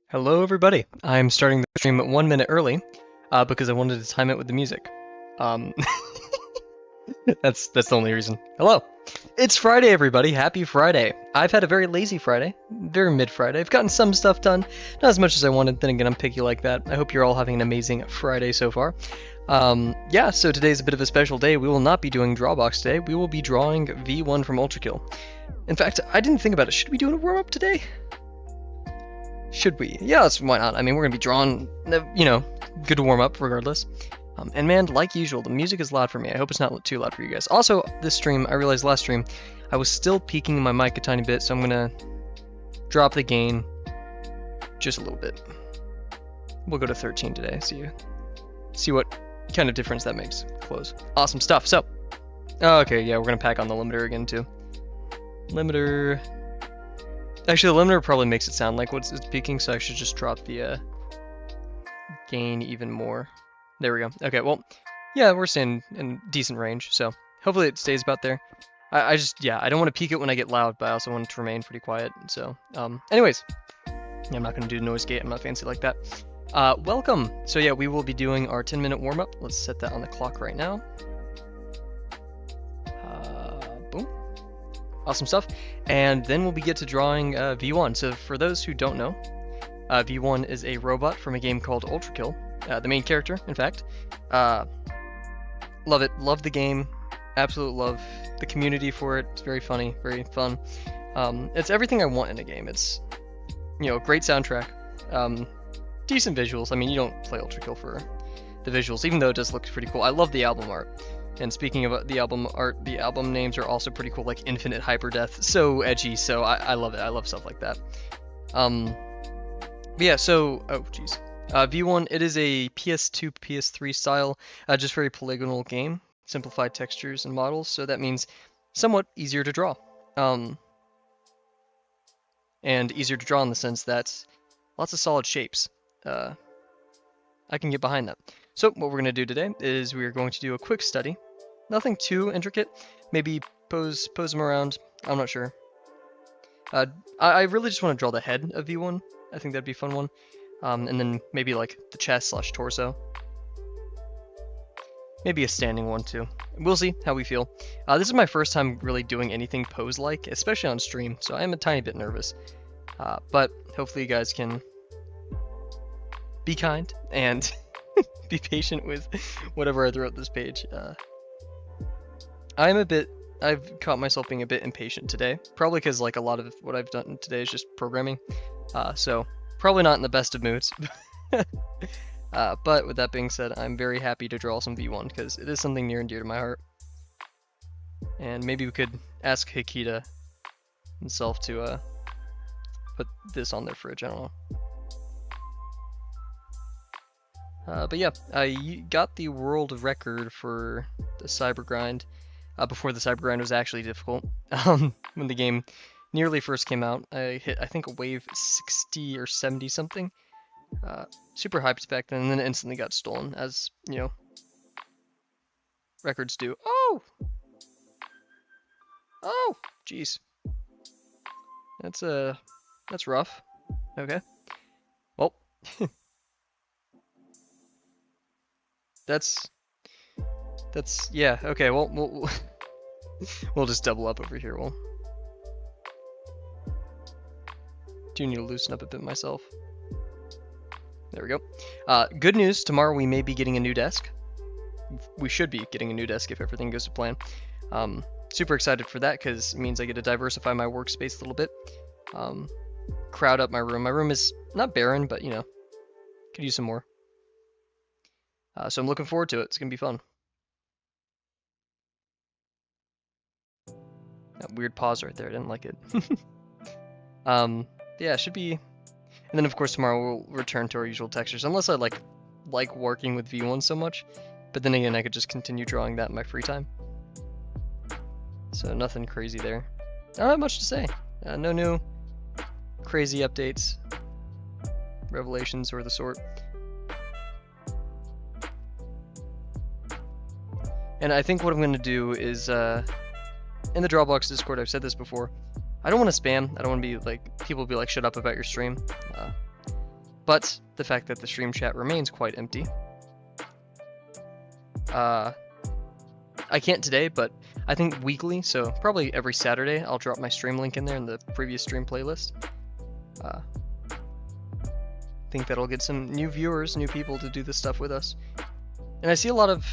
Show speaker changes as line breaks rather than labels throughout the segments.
Hello everybody, I'm starting the stream 1 minute early because I wanted to time it with the music. That's the only reason. Hello! It's Friday everybody, happy Friday! I've had a very lazy Friday, very mid-Friday. I've gotten some stuff done, not as much as I wanted, then again I'm picky like that. I hope you're all having an amazing Friday so far. Yeah, so today's a bit of a special day. We will not be doing Drawbox today, we will be drawing V1 from Ultrakill. In fact, I didn't think about it, should we do a warm-up today? Should we? Yeah, why not? I mean, we're gonna be drawing, you know, good to warm up regardless. And man, like usual, the music is loud for me. I hope it's not too loud for you guys. Also, this stream, I realized last stream, I was still peaking my mic a tiny bit, so I'm gonna drop the gain just a little bit. We'll go to 13 today, see what kind of difference that makes. Close. Awesome stuff. So, okay, yeah, we're gonna pack on the limiter again too. Limiter. Actually, the limiter probably makes it sound like it's peaking, so I should just drop the gain even more. There we go. Okay, well, yeah, we're staying in decent range, so hopefully it stays about there. I don't want to peak it when I get loud, but I also want it to remain pretty quiet. So, anyways, I'm not going to do noise gate. I'm not fancy like that. Welcome. So yeah, we will be doing our 10-minute warm-up. Let's set that on the clock right now. Boom. Awesome stuff. And then we'll get to drawing V1. So for those who don't know, V1 is a robot from a game called Ultrakill. The main character, in fact. Love it. Love the game. Absolute love the community for it. It's very funny, very fun. It's everything I want in a game. It's, you know, great soundtrack, decent visuals. I mean, you don't play Ultrakill for the visuals, even though it does look pretty cool. I love the album art. And speaking of the album art, the album names are also pretty cool, like Infinite Hyperdeath. So edgy, so I love it. I love stuff like that. But yeah, so, oh geez. V1, it is a PS2, PS3 style, just very polygonal game. Simplified textures and models, so that means somewhat easier to draw. And easier to draw in the sense that lots of solid shapes. I can get behind that. So what we're going to do today is we are going to do a quick study. Nothing too intricate. Maybe pose them around. I'm not sure. I really just want to draw the head of V1. I think that'd be a fun one. And then maybe like the chest / torso. Maybe a standing one too. We'll see how we feel. This is my first time really doing anything pose-like, especially on stream, so I am a tiny bit nervous. But hopefully you guys can be kind and be patient with whatever I throw at this page. I've caught myself being a bit impatient today, probably because like a lot of what I've done today is just programming, so probably not in the best of moods. But with that being said, I'm very happy to draw some V1 because it is something near and dear to my heart. And maybe we could ask Hikita himself to put this on their fridge, I don't know. But yeah, I got the world record for the cyber grind before the cyber grind was actually difficult. When the game nearly first came out, I hit, I think, a wave 60 or 70 something. Super hyped back then, and then it instantly got stolen, as, you know, records do. Oh! Oh! Jeez. That's rough. Okay. Well. That's, yeah, okay, well, we'll just double up over here, do need to loosen up a bit myself. There we go. Good news, tomorrow we may be getting a new desk. We should be getting a new desk if everything goes to plan. Super excited for that, because it means I get to diversify my workspace a little bit. Crowd up my room. My room is not barren, but, you know, could use some more. So I'm looking forward to it. It's going to be fun. That weird pause right there. I didn't like it. Yeah, it should be... And then, of course, tomorrow we'll return to our usual textures. Unless I like working with V1 so much. But then again, I could just continue drawing that in my free time. So nothing crazy there. I don't have much to say. No new crazy updates, revelations, or the sort. And I think what I'm going to do is, in the Drawbox Discord, I've said this before, I don't want to spam, I don't want to be like, people be like, shut up about your stream. But the fact that the stream chat remains quite empty. I can't today, but I think weekly, so probably every Saturday, I'll drop my stream link in there in the previous stream playlist. I think that'll get some new viewers, new people to do this stuff with us. And I see a lot of,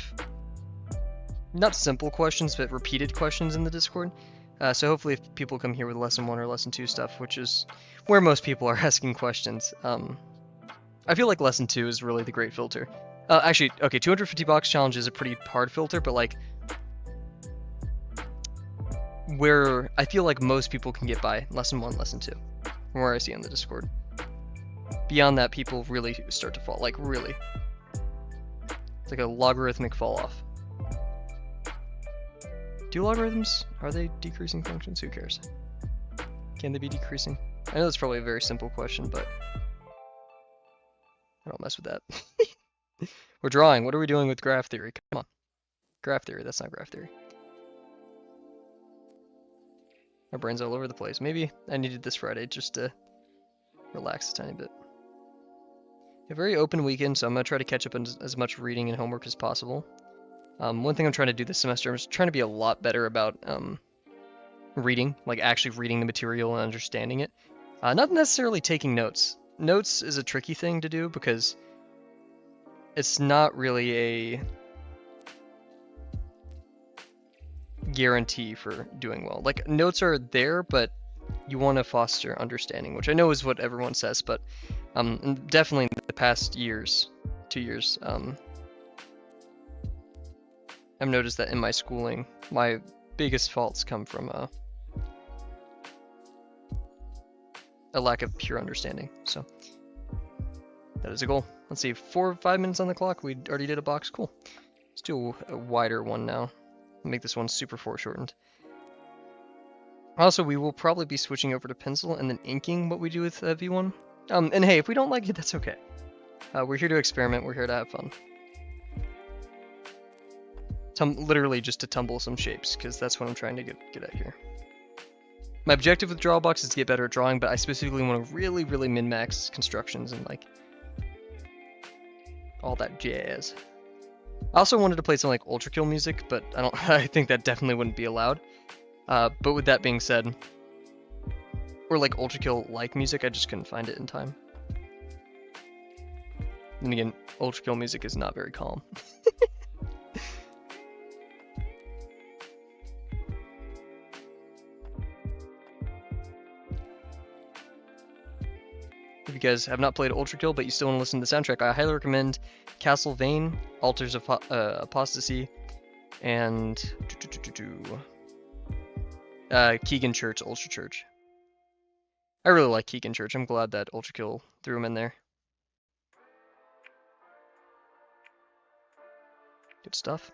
not simple questions, but repeated questions in the Discord. So hopefully if people come here with Lesson 1 or Lesson 2 stuff, which is where most people are asking questions, I feel like Lesson 2 is really the great filter. Actually, okay, 250 box challenge is a pretty hard filter, but like, where I feel like most people can get by Lesson 1, Lesson 2, from where I see on the Discord. Beyond that, people really start to fall, like really. It's like a logarithmic fall off. Do logarithms, are they decreasing functions? Who cares? Can they be decreasing? I know that's probably a very simple question, but I don't mess with that. We're drawing. What are we doing with graph theory? Come on. Graph theory, that's not graph theory. My brain's all over the place. Maybe I needed this Friday just to relax a tiny bit. A very open weekend, so I'm going to try to catch up on as much reading and homework as possible. One thing I'm trying to do this semester, I'm just trying to be a lot better about reading, like actually reading the material and understanding it. Not necessarily taking notes. Notes is a tricky thing to do because it's not really a guarantee for doing well. Like, notes are there, but you want to foster understanding, which I know is what everyone says, but definitely in the past years, 2 years, I've noticed that in my schooling, my biggest faults come from a lack of pure understanding. So that is a goal. Let's see, 4 or 5 minutes on the clock. We already did a box. Cool. Let's do a wider one now. Make this one super foreshortened. Also, we will probably be switching over to pencil and then inking what we do with V1. And hey, if we don't like it, that's okay. We're here to experiment. We're here to have fun. Literally just to tumble some shapes, because that's what I'm trying to get at here. My objective with Drawbox is to get better at drawing, but I specifically want to really, really min-max constructions and like all that jazz. I also wanted to play some like Ultrakill music, but I think that definitely wouldn't be allowed. But with that being said, or like Ultrakill like music, I just couldn't find it in time. And again, Ultrakill music is not very calm. If you guys have not played Ultrakill, but you still want to listen to the soundtrack, I highly recommend Castlevania, Altars of Apostasy, and Keegan Church, Ultra Church. I really like Keegan Church. I'm glad that Ultrakill threw him in there. Good stuff.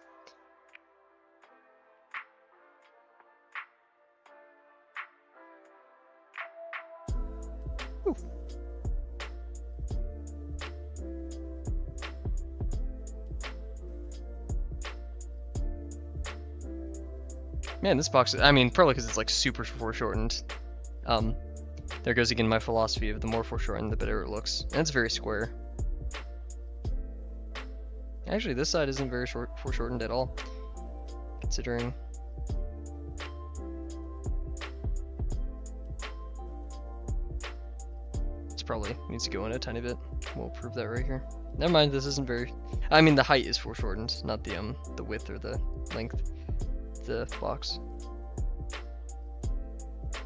Ooh. Man, this box, I mean, probably because it's like super foreshortened. There goes again my philosophy of the more foreshortened, the better it looks. And it's very square. Actually, this side isn't very foreshortened at all, considering. This probably needs to go in a tiny bit. We'll prove that right here. Never mind, this isn't very. I mean, the height is foreshortened, not the width or the length of the box.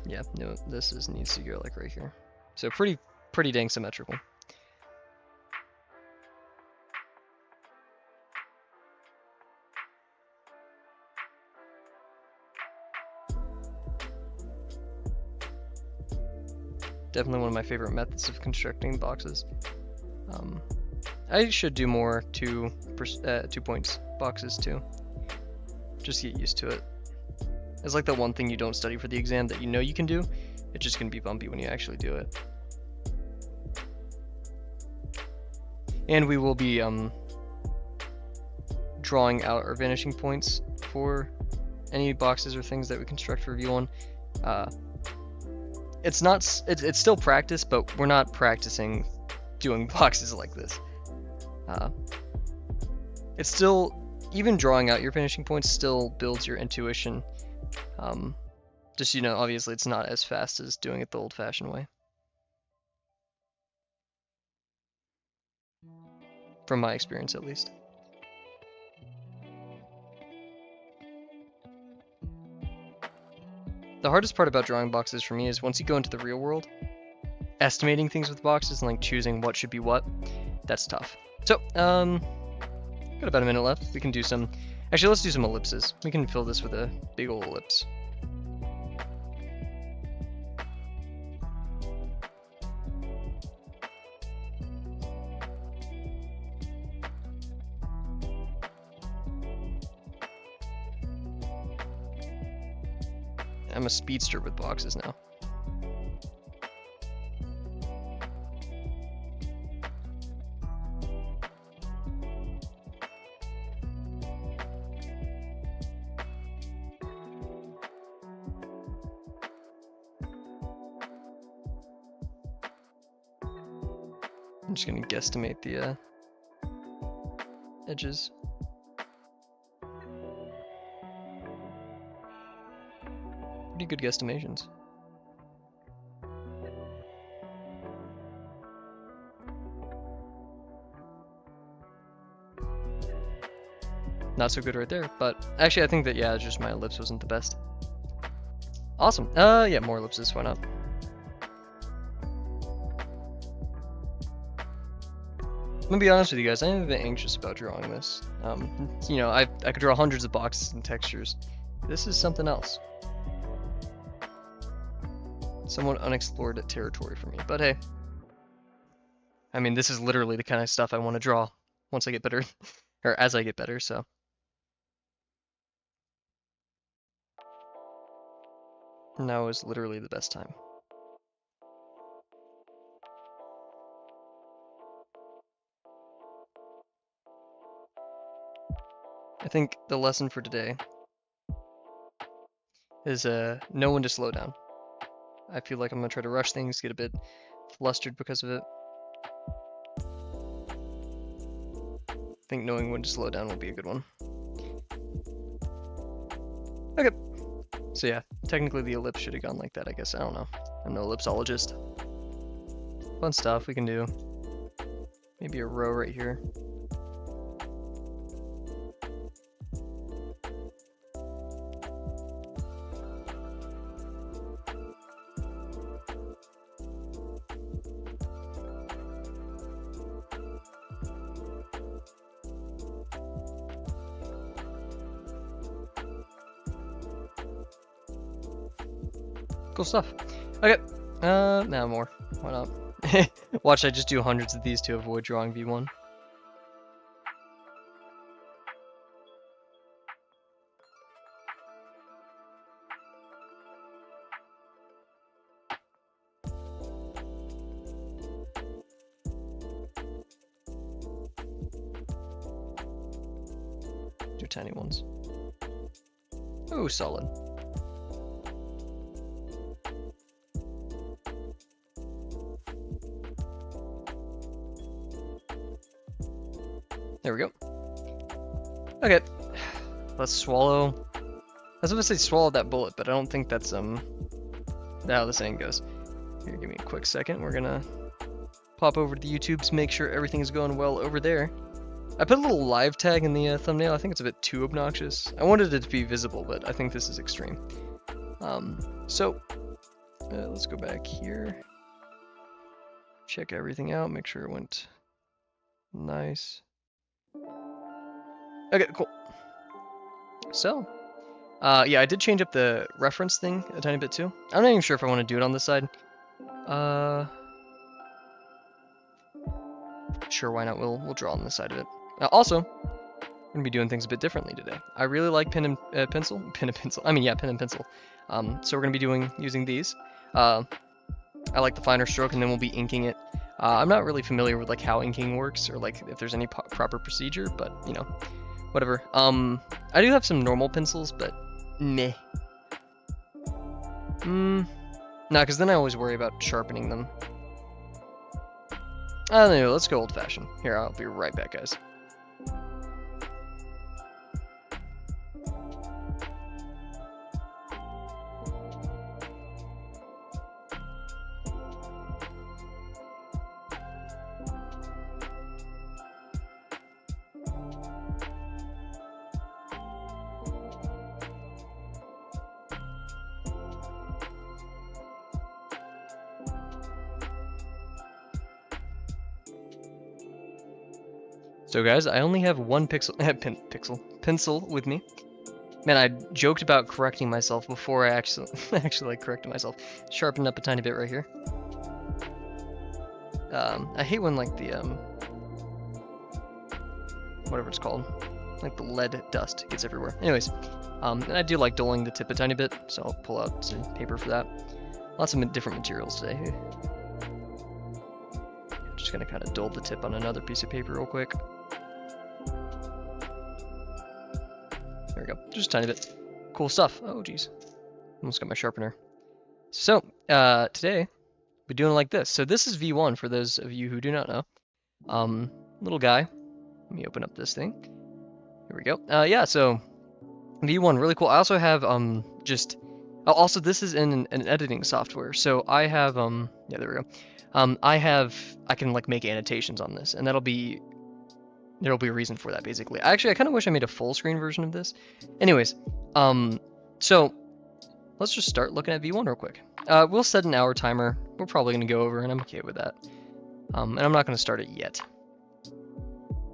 Yeah, no, this needs to go like right here. So pretty dang symmetrical. Definitely one of my favorite methods of constructing boxes. I should do more 2 points boxes too. Just get used to it. It's like the one thing you don't study for the exam that you know you can do. It's just gonna be bumpy when you actually do it. And we will be drawing out our vanishing points for any boxes or things that we construct for review on. It's still practice, but we're not practicing doing boxes like this. It's still, even drawing out your finishing points still builds your intuition. Just, you know, obviously it's not as fast as doing it the old-fashioned way. From my experience, at least. The hardest part about drawing boxes for me is once you go into the real world, estimating things with boxes and like choosing what should be what, that's tough. So, got about a minute left. We can do some, actually let's do some ellipses. We can fill this with a big old ellipse. I'm a speedster with boxes now. I'm just gonna guesstimate the edges. Pretty good guesstimations. Not so good right there, but actually I think that, yeah, just my ellipse wasn't the best. Awesome. Yeah, more ellipses, why not? I'm gonna be honest with you guys, I'm a bit anxious about drawing this. You know, I could draw hundreds of boxes and textures. This is something else. Somewhat unexplored territory for me, but hey. I mean, this is literally the kind of stuff I want to draw once I get better, or as I get better, so. Now is literally the best time. I think the lesson for today is know when to slow down. I feel like I'm gonna try to rush things, get a bit flustered because of it. I think knowing when to slow down will be a good one. Okay. So yeah, technically the ellipse should have gone like that, I guess. I don't know. I'm no ellipsologist. Fun stuff we can do. Maybe a row right here. Cool stuff. Okay, now more. Why not? Watch, I just do hundreds of these to avoid drawing V1. Do tiny ones. Oh, solid. There we go. Okay, let's swallow. I was gonna say swallow that bullet, but I don't think that's how the saying goes. Here, give me a quick second. We're gonna pop over to the YouTubes, make sure everything is going well over there. I put a little live tag in the thumbnail. I think it's a bit too obnoxious. I wanted it to be visible, but I think this is extreme. Let's go back here. Check everything out. Make sure it went nice. Okay, cool. So, yeah, I did change up the reference thing a tiny bit too. I'm not even sure if I want to do it on this side. Sure, why not? We'll draw on this side of it. Also, I'm gonna be doing things a bit differently today. I really like pen and pencil. I mean, yeah, pen and pencil. So we're gonna be using these. I like the finer stroke, and then we'll be inking it. I'm not really familiar with like how inking works or like if there's any proper procedure, but you know, whatever. I do have some normal pencils, but meh. Nah, because then I always worry about sharpening them. Anyway, let's go old-fashioned. Here, I'll be right back, guys. So guys, I only have one pencil with me. Man, I joked about correcting myself before I actually like corrected myself. Sharpened up a tiny bit right here. I hate when like the whatever it's called, like the lead dust gets everywhere. Anyways, and I do like dulling the tip a tiny bit, so I'll pull out some paper for that. Lots of different materials today. Just gonna kind of dull the tip on another piece of paper real quick. There we go, just a tiny bit. Cool stuff. Oh geez, almost got my sharpener. So today we're doing like this. So this is V1 for those of you who do not know. Little guy. Let me open up this thing. Here we go. Yeah, so V1, really cool. I also have also this is in an editing software. So I have yeah, there we go. I can like make annotations on this, and there'll be a reason for that basically. I kind of wish I made a full screen version of this. Anyways, so let's just start looking at V1 real quick. We'll set an hour timer. We're probably gonna go over, and I'm okay with that. And I'm not gonna start it yet.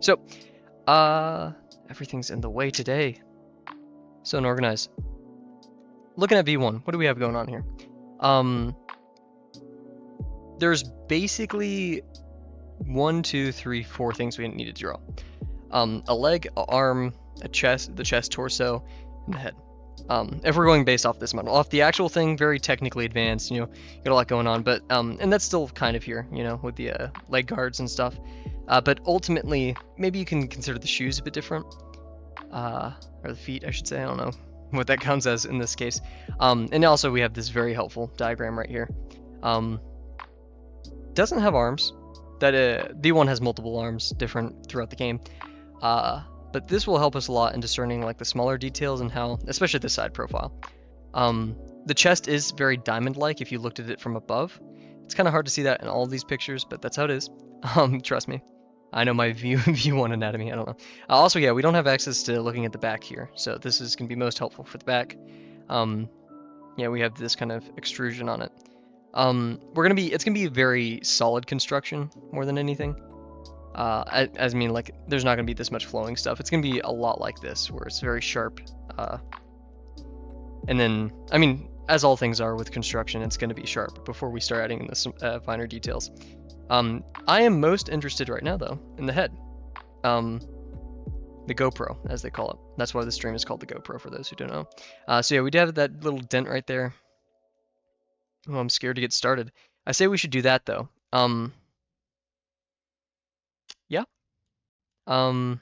So, everything's in the way today. So unorganized. Looking at V1, what do we have going on here? There's basically 1, 2, 3, 4 things we need to draw. A leg, an arm, a chest, the chest, torso, and the head. If we're going based off this model. Off the actual thing, very technically advanced, you know, got a lot going on, but, and that's still kind of here, you know, with the leg guards and stuff. But ultimately, maybe you can consider the shoes a bit different. Or the feet, I should say, I don't know what that counts as in this case. And also we have this very helpful diagram right here. Doesn't have arms. That V1 has multiple arms, different throughout the game. But this will help us a lot in discerning like the smaller details and how, especially the side profile. The chest is very diamond-like if you looked at it from above. It's kind of hard to see that in all of these pictures, but that's how it is. Trust me. I know my view on anatomy. I don't know. Also, yeah, we don't have access to looking at the back here, so this is gonna be most helpful for the back. Yeah, we have this kind of extrusion on it. It's gonna be a very solid construction more than anything. As I mean, like, there's not gonna be this much flowing stuff. It's gonna be a lot like this, where it's very sharp. And then, I mean, as all things are with construction, it's gonna be sharp before we start adding in some finer details. I am most interested right now, though, in the head. The GoPro, as they call it. That's why the stream is called the GoPro, for those who don't know. So yeah, we do have that little dent right there. Oh, I'm scared to get started. I say we should do that, though. Yeah. Part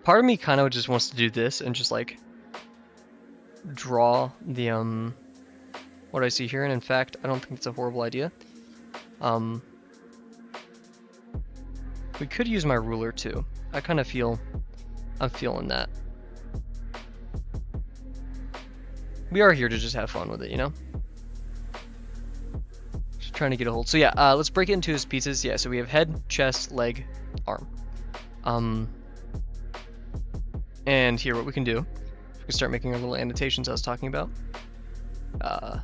of me kind of just wants to do this and just, like, draw the, what I see here, and in fact, I don't think it's a horrible idea. We could use my ruler, too. I kind of feel, I'm feeling that. We are here to just have fun with it, you know? Just trying to get a hold. So yeah, let's break it into his pieces. Yeah, so we have head, chest, leg, arm. And here, what we can do, we can start making our little annotations I was talking about.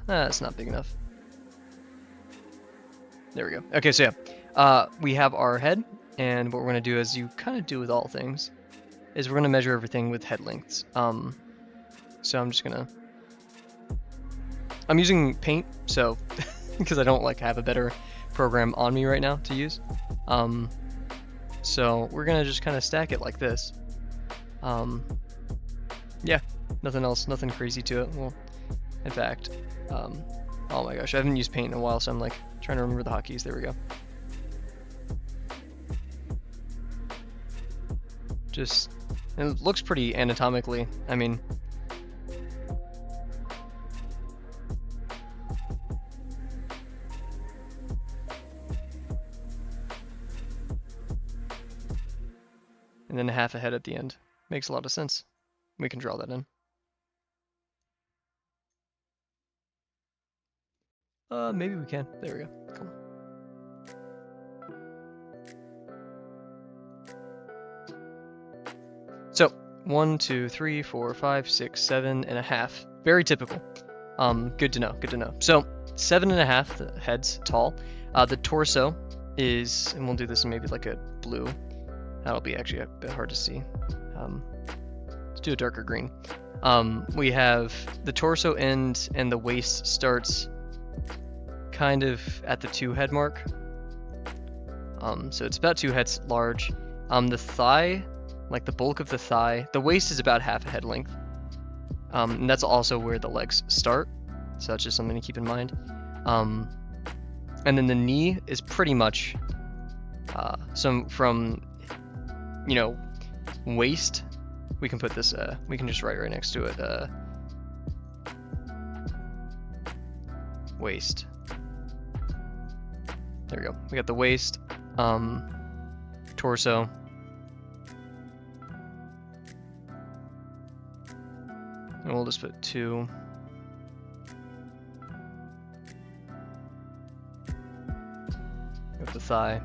That's not big enough. There we go. Okay, so yeah, we have our head, and what we're gonna do, as you kind of do with all things, is we're gonna measure everything with head lengths. So I'm just gonna, I'm using paint, so because I don't like have a better program on me right now to use. So we're gonna just kind of stack it like this. Yeah, nothing else, nothing crazy to it. Well, in fact, oh my gosh, I haven't used paint in a while, so I'm like trying to remember the hotkeys. There we go. Just, it looks pretty anatomically. I mean, and then half a head at the end. Makes a lot of sense. We can draw that in. Maybe we can. There we go. Cool. So 1, 2, 3, 4, 5, 6, 7.5. Very typical. Good to know. Good to know. So 7.5 heads tall. The torso is, and we'll do this in maybe like a blue. That'll be actually a bit hard to see. Let's do a darker green. We have the torso end, and the waist starts kind of at the 2 head mark. So it's about 2 heads large. The thigh, like the bulk of the thigh, the waist is about half a head length. And that's also where the legs start. So that's just something to keep in mind. And then the knee is pretty much from, you know, waist. We can put this, we can just write right next to it, waist. There we go. We got the waist, torso, and we'll just put 2. Got the thigh.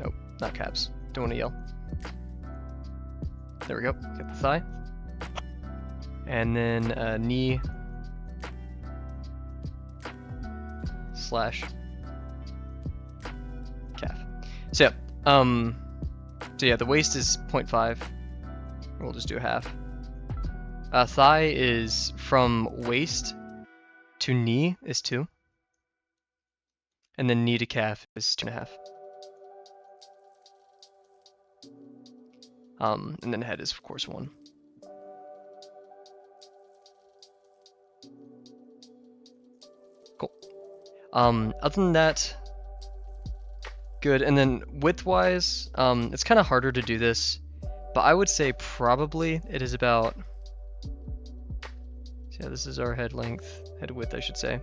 Nope, not caps. Don't want to yell. There we go. Get the thigh. And then knee slash calf. So yeah, the waist is 0.5. We'll just do a half. Thigh is from waist to knee is 2. And then knee to calf is 2.5. And then head is, of course, 1. Cool. Other than that, good. And then width-wise, it's kind of harder to do this, but I would say probably it is about, so yeah, this is our head length, head width, I should say.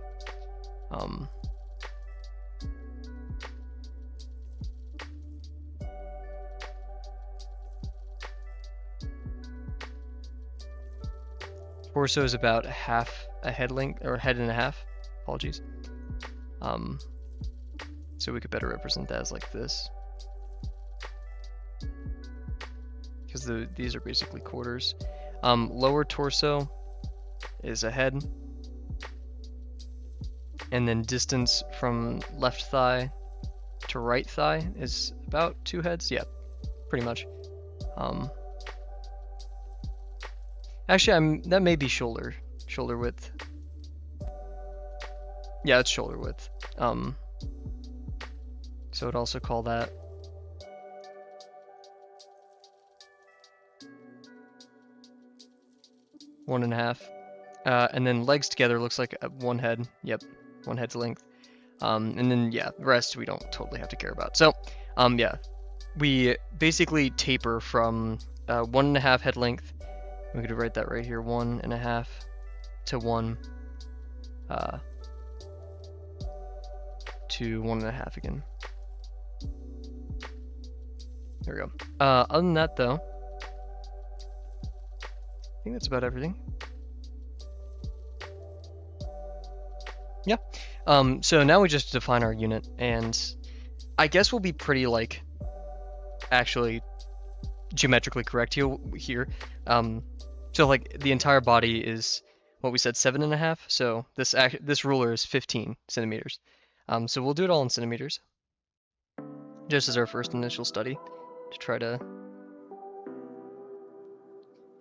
Torso is about half a head length, or a head and a half. Apologies. So we could better represent that as like this. because these are basically quarters. Lower torso is a head. And then distance from left thigh to right thigh is about 2 heads. Yeah, pretty much. Actually, that may be shoulder width. Yeah, it's shoulder width. So I'd also call that 1.5. And then legs together looks like 1 head. Yep, 1 head's length. And then yeah, the rest we don't totally have to care about. So yeah, we basically taper from 1.5 head length. We could write that right here, 1.5 to 1 to 1.5 again. There we go. Other than that though, I think that's about everything. Yeah. So now we just define our unit, and I guess we'll be pretty like actually geometrically correct here. So like the entire body is what we said 7.5. So this ruler is 15 centimeters. So we'll do it all in centimeters, just as our first initial study to try to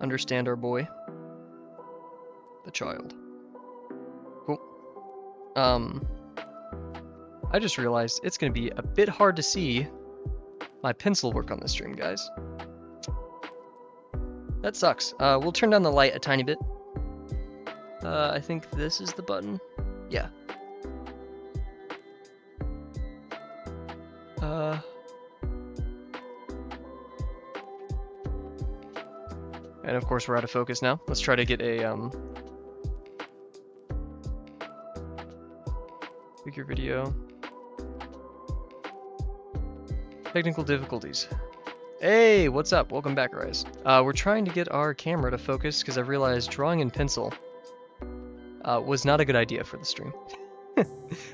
understand our boy, the child. Cool. I just realized it's going to be a bit hard to see my pencil work on this stream, guys. That sucks. We'll turn down the light a tiny bit. I think this is the button. Yeah. And of course we're out of focus now. Let's try to get a figure video. Technical difficulties. Hey, what's up? Welcome back, guys. We're trying to get our camera to focus because I realized drawing in pencil was not a good idea for the stream.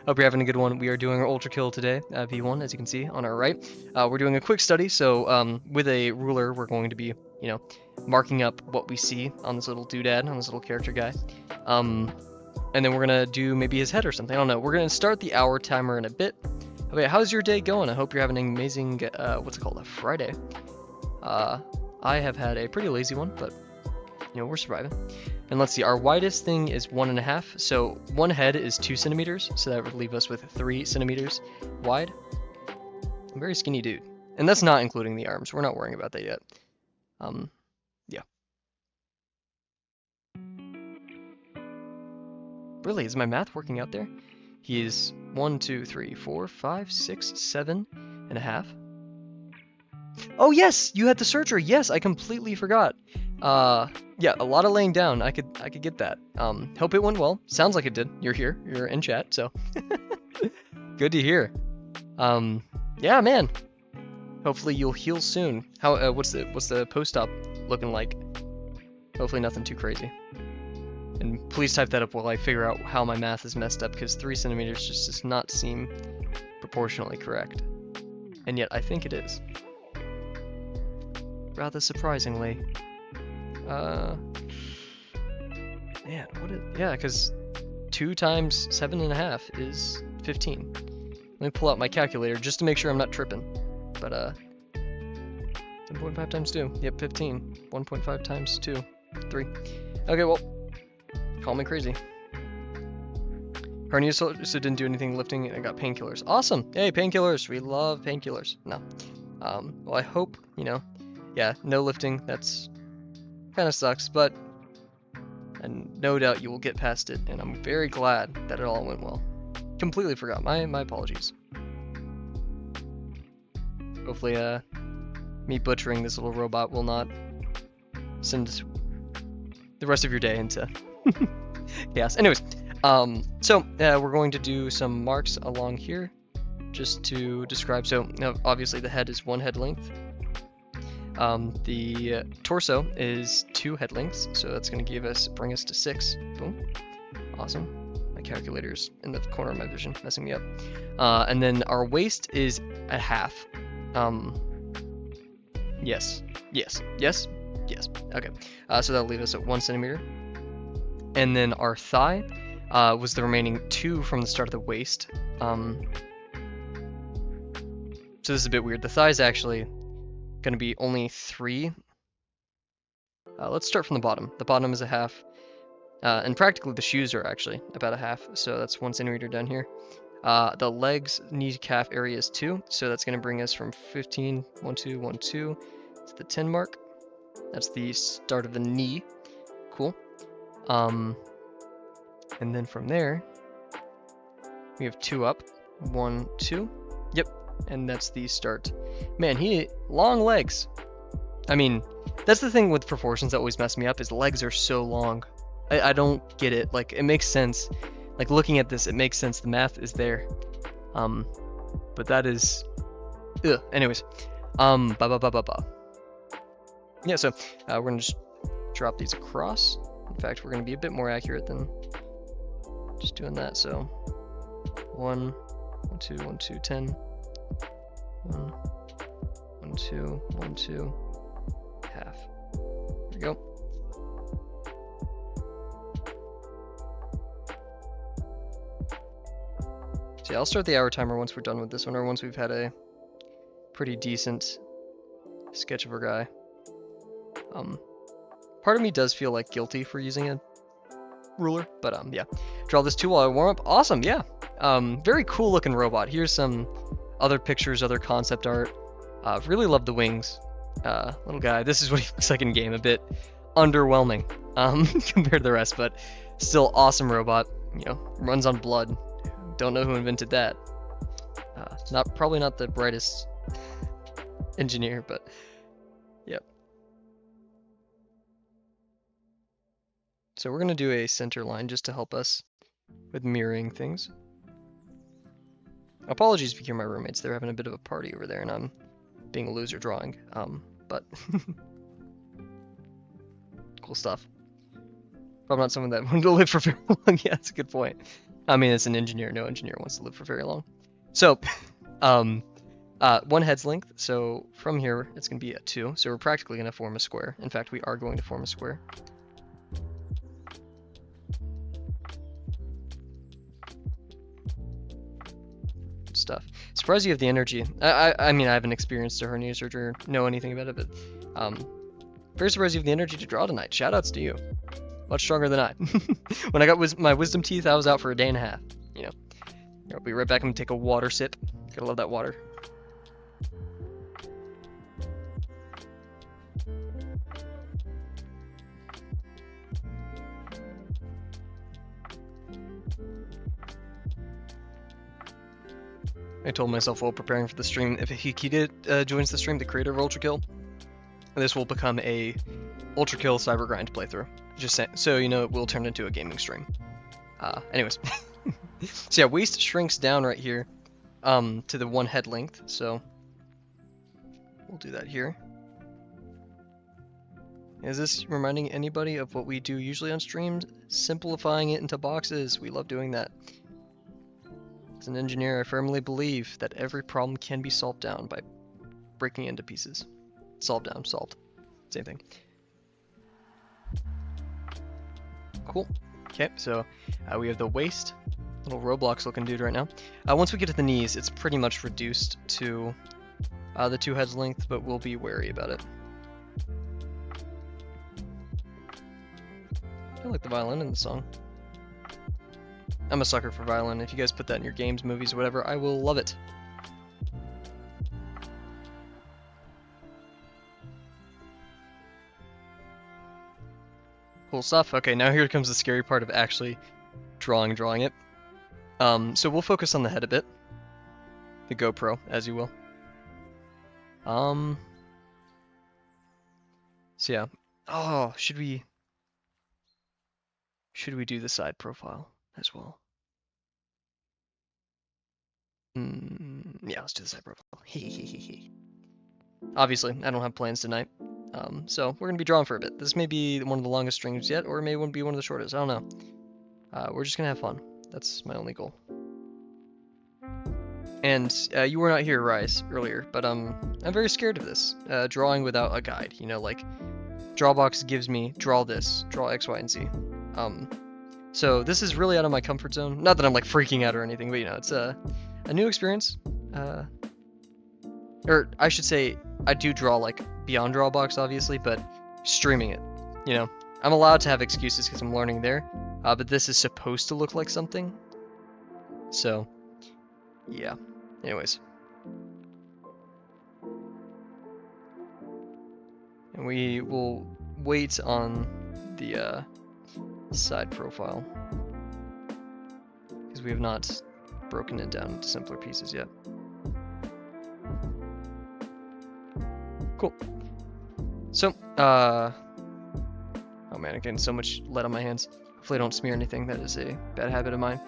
Hope you're having a good one. We are doing our Ultrakill today, V1, as you can see on our right. We're doing a quick study, so with a ruler, we're going to be, you know, marking up what we see on this little doodad, on this little character guy. And then we're going to do maybe his head or something. I don't know. We're going to start the hour timer in a bit. Okay, how's your day going? I hope you're having an amazing, what's it called, a Friday. I have had a pretty lazy one, but, you know, we're surviving. And let's see, our widest thing is 1.5, so 1 head is 2 centimeters, so that would leave us with 3 centimeters wide. I'm a very skinny dude. And that's not including the arms. We're not worrying about that yet. Yeah. Really, is my math working out there? He is 1, 2, 3, 4, 5, 6, 7.5. Oh yes, you had the surgery. Yes, I completely forgot. Yeah, a lot of laying down. I could get that. Hope it went well. Sounds like it did. You're here. You're in chat, so good to hear. Yeah, man. Hopefully you'll heal soon. How? What's the post-op looking like? Hopefully nothing too crazy. And please type that up while I figure out how my math is messed up, because 3 centimeters just does not seem proportionally correct. And yet I think it is. Rather surprisingly. Man, what is... Yeah, because 2 times 7.5 is 15. Let me pull out my calculator just to make sure I'm not tripping. But, 7.5 times 2. Yep, 15. 1.5 times 2. 3. Okay, well, call me crazy. Hernia so didn't do anything lifting and I got painkillers. Awesome! Hey, painkillers! We love painkillers. No. Well, I hope, you know, yeah, no lifting. That's kind of sucks, but and no doubt you will get past it, and I'm very glad that it all went well. Completely forgot. My apologies. Hopefully, me butchering this little robot will not send the rest of your day into chaos. Anyways, so we're going to do some marks along here just to describe. So obviously the head is 1 head length. The torso is 2 head lengths, so that's going to bring us to 6. Boom. Awesome. My calculator's in the corner of my vision, messing me up. And then our waist is 1/2. Yes. Yes. Yes. Yes. Okay. So that'll leave us at 1 centimeter. And then our thigh was the remaining 2 from the start of the waist. So this is a bit weird. The thigh is actually going to be only 3. Let's start from the bottom. The bottom is a half. And practically the shoes are actually about a half. So that's 1 centimeter down here. The legs, knee, calf area is 2. So that's going to bring us from 15, 1, 2, 1, 2 to the 10 mark. That's the start of the knee. Cool. And then from there, we have 2 up. 1, 2. Yep. And that's the start. Man, long legs. I mean, that's the thing with proportions that always mess me up, is legs are so long. I don't get it. Like, it makes sense. Like, looking at this, it makes sense. The math is there. But that is... Ugh. Anyways. Yeah, so we're going to just drop these across. In fact, we're going to be a bit more accurate than just doing that. So 1, 1, 2, 1, 2, 10. 1, 1, 2, 1, 2, half. There we go. So yeah, I'll start the hour timer once we're done with this one, or once we've had a pretty decent sketch of our guy. Part of me does feel like guilty for using a ruler, but yeah. Draw this too while I warm up. Awesome, yeah. Very cool looking robot. Here's some other pictures, other concept art. Really love the wings. Little guy. This is what he looks like in game. A bit underwhelming compared to the rest, but still awesome robot. You know, runs on blood. Don't know who invented that. Probably not the brightest engineer, but yep. So we're gonna do a center line just to help us with mirroring things. Apologies if you hear my roommates, they're having a bit of a party over there and I'm being a loser drawing, but cool stuff. Probably not someone that wanted to live for very long. Yeah, that's a good point. I mean, as an engineer, no engineer wants to live for very long. So, 1 head's length, so from here it's going to be a 2, so we're practically going to form a square. In fact, we are going to form a square. Stuff. Surprised you have the energy. I mean, I haven't experienced a hernia surgery or know anything about it, but very surprised you have the energy to draw tonight. Shoutouts to you. Much stronger than I. When I got my wisdom teeth, I was out for a day and a half. You know. I'll be right back. I'm gonna take a water sip. Gotta love that water. I told myself while preparing for the stream, if Hikita joins the stream, the creator of Ultrakill, this will become a Ultrakill Cyber Grind playthrough. Just saying, so you know it will turn into a gaming stream. Anyways. So yeah, waist shrinks down right here to the 1 head length, so we'll do that here. Is this reminding anybody of what we do usually on streams? Simplifying it into boxes. We love doing that. As an engineer, I firmly believe that every problem can be solved down by breaking it into pieces. Solved down, solved. Same thing. Cool. Okay, so we have the waist. Little Roblox looking dude right now. Once we get to the knees, it's pretty much reduced to the 2 heads length, but we'll be wary about it. I like the violin in the song. I'm a sucker for violin. If you guys put that in your games, movies, whatever, I will love it. Cool stuff. Okay, now here comes the scary part of actually drawing it. So we'll focus on the head a bit. The GoPro, as you will. So yeah. Oh, should we do the side profile as well? Yeah, let's do the side profile. Obviously, I don't have plans tonight. So we're gonna be drawing for a bit. This may be one of the longest streams yet, or it may be one of the shortest. I don't know. We're just gonna have fun. That's my only goal. And you were not here, Rise, earlier, but I'm very scared of this. Drawing without a guide, you know, like Drawbox gives me draw this, draw X, Y, and Z. So this is really out of my comfort zone. Not that I'm like freaking out or anything, but you know, it's a new experience. Or I should say, I do draw like beyond Drawbox, obviously, but streaming it, you know, I'm allowed to have excuses because I'm learning there. But this is supposed to look like something. So, yeah. Anyways. And we will wait on the side profile because we have not broken it down into simpler pieces yet. Cool. So, oh man, I'm getting so much lead on my hands. Hopefully I don't smear anything. That is a bad habit of mine.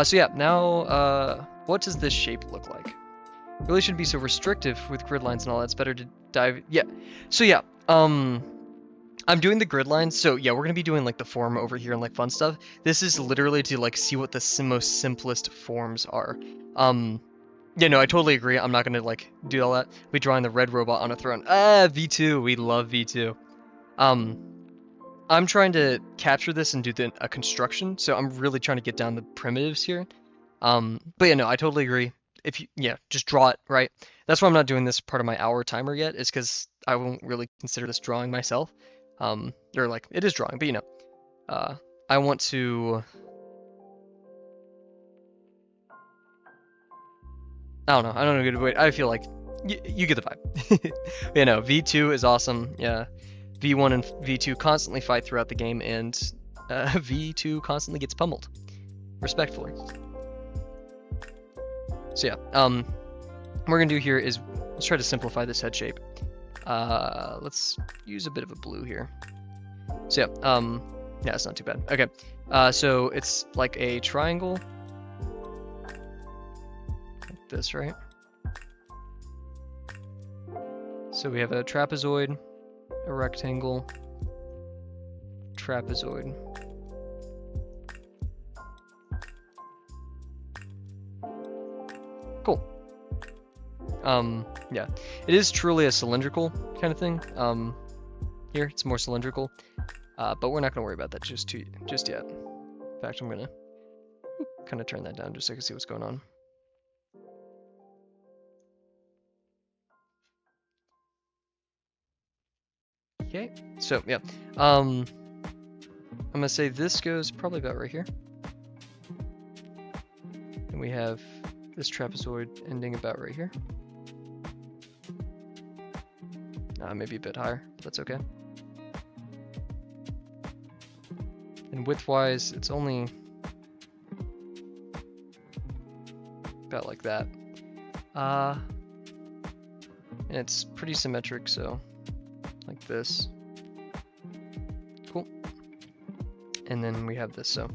So yeah, now, what does this shape look like? It really shouldn't be so restrictive with grid lines and all that. It's better to dive. Yeah. So yeah, I'm doing the grid lines. So yeah, we're gonna be doing like the form over here and like fun stuff. This is literally to like see what the most simplest forms are. Yeah, no, I totally agree. I'm not gonna like do all that. We're drawing the red robot on a throne. V2. We love V2. I'm trying to capture this and do a construction, so I'm really trying to get down the primitives here. But yeah, no, I totally agree. If you, yeah, just draw it, right? That's why I'm not doing this part of my hour timer yet, is because I won't really consider this drawing myself. Or like, it is drawing, but you know, I want to, I don't know a good way. I feel like, you get the vibe. Yeah, no, V2 is awesome, yeah. V1 and V2 constantly fight throughout the game, and V2 constantly gets pummeled, respectfully. So yeah, what we're gonna do here is let's try to simplify this head shape. Let's use a bit of a blue here. So yeah, yeah, it's not too bad. Okay, so it's like a triangle, like this, right? So we have a trapezoid, a rectangle, trapezoid. Cool. Yeah, it is truly a cylindrical kind of thing. Here it's more cylindrical, but we're not gonna worry about that just yet. In fact, I'm gonna kind of turn that down just so I can see what's going on. Okay, so yeah, I'm gonna say this goes probably about right here, and we have this trapezoid ending about right here. Maybe a bit higher, but that's okay. And width-wise, it's only about like that. And it's pretty symmetric, so like this. Cool. And then we have this, so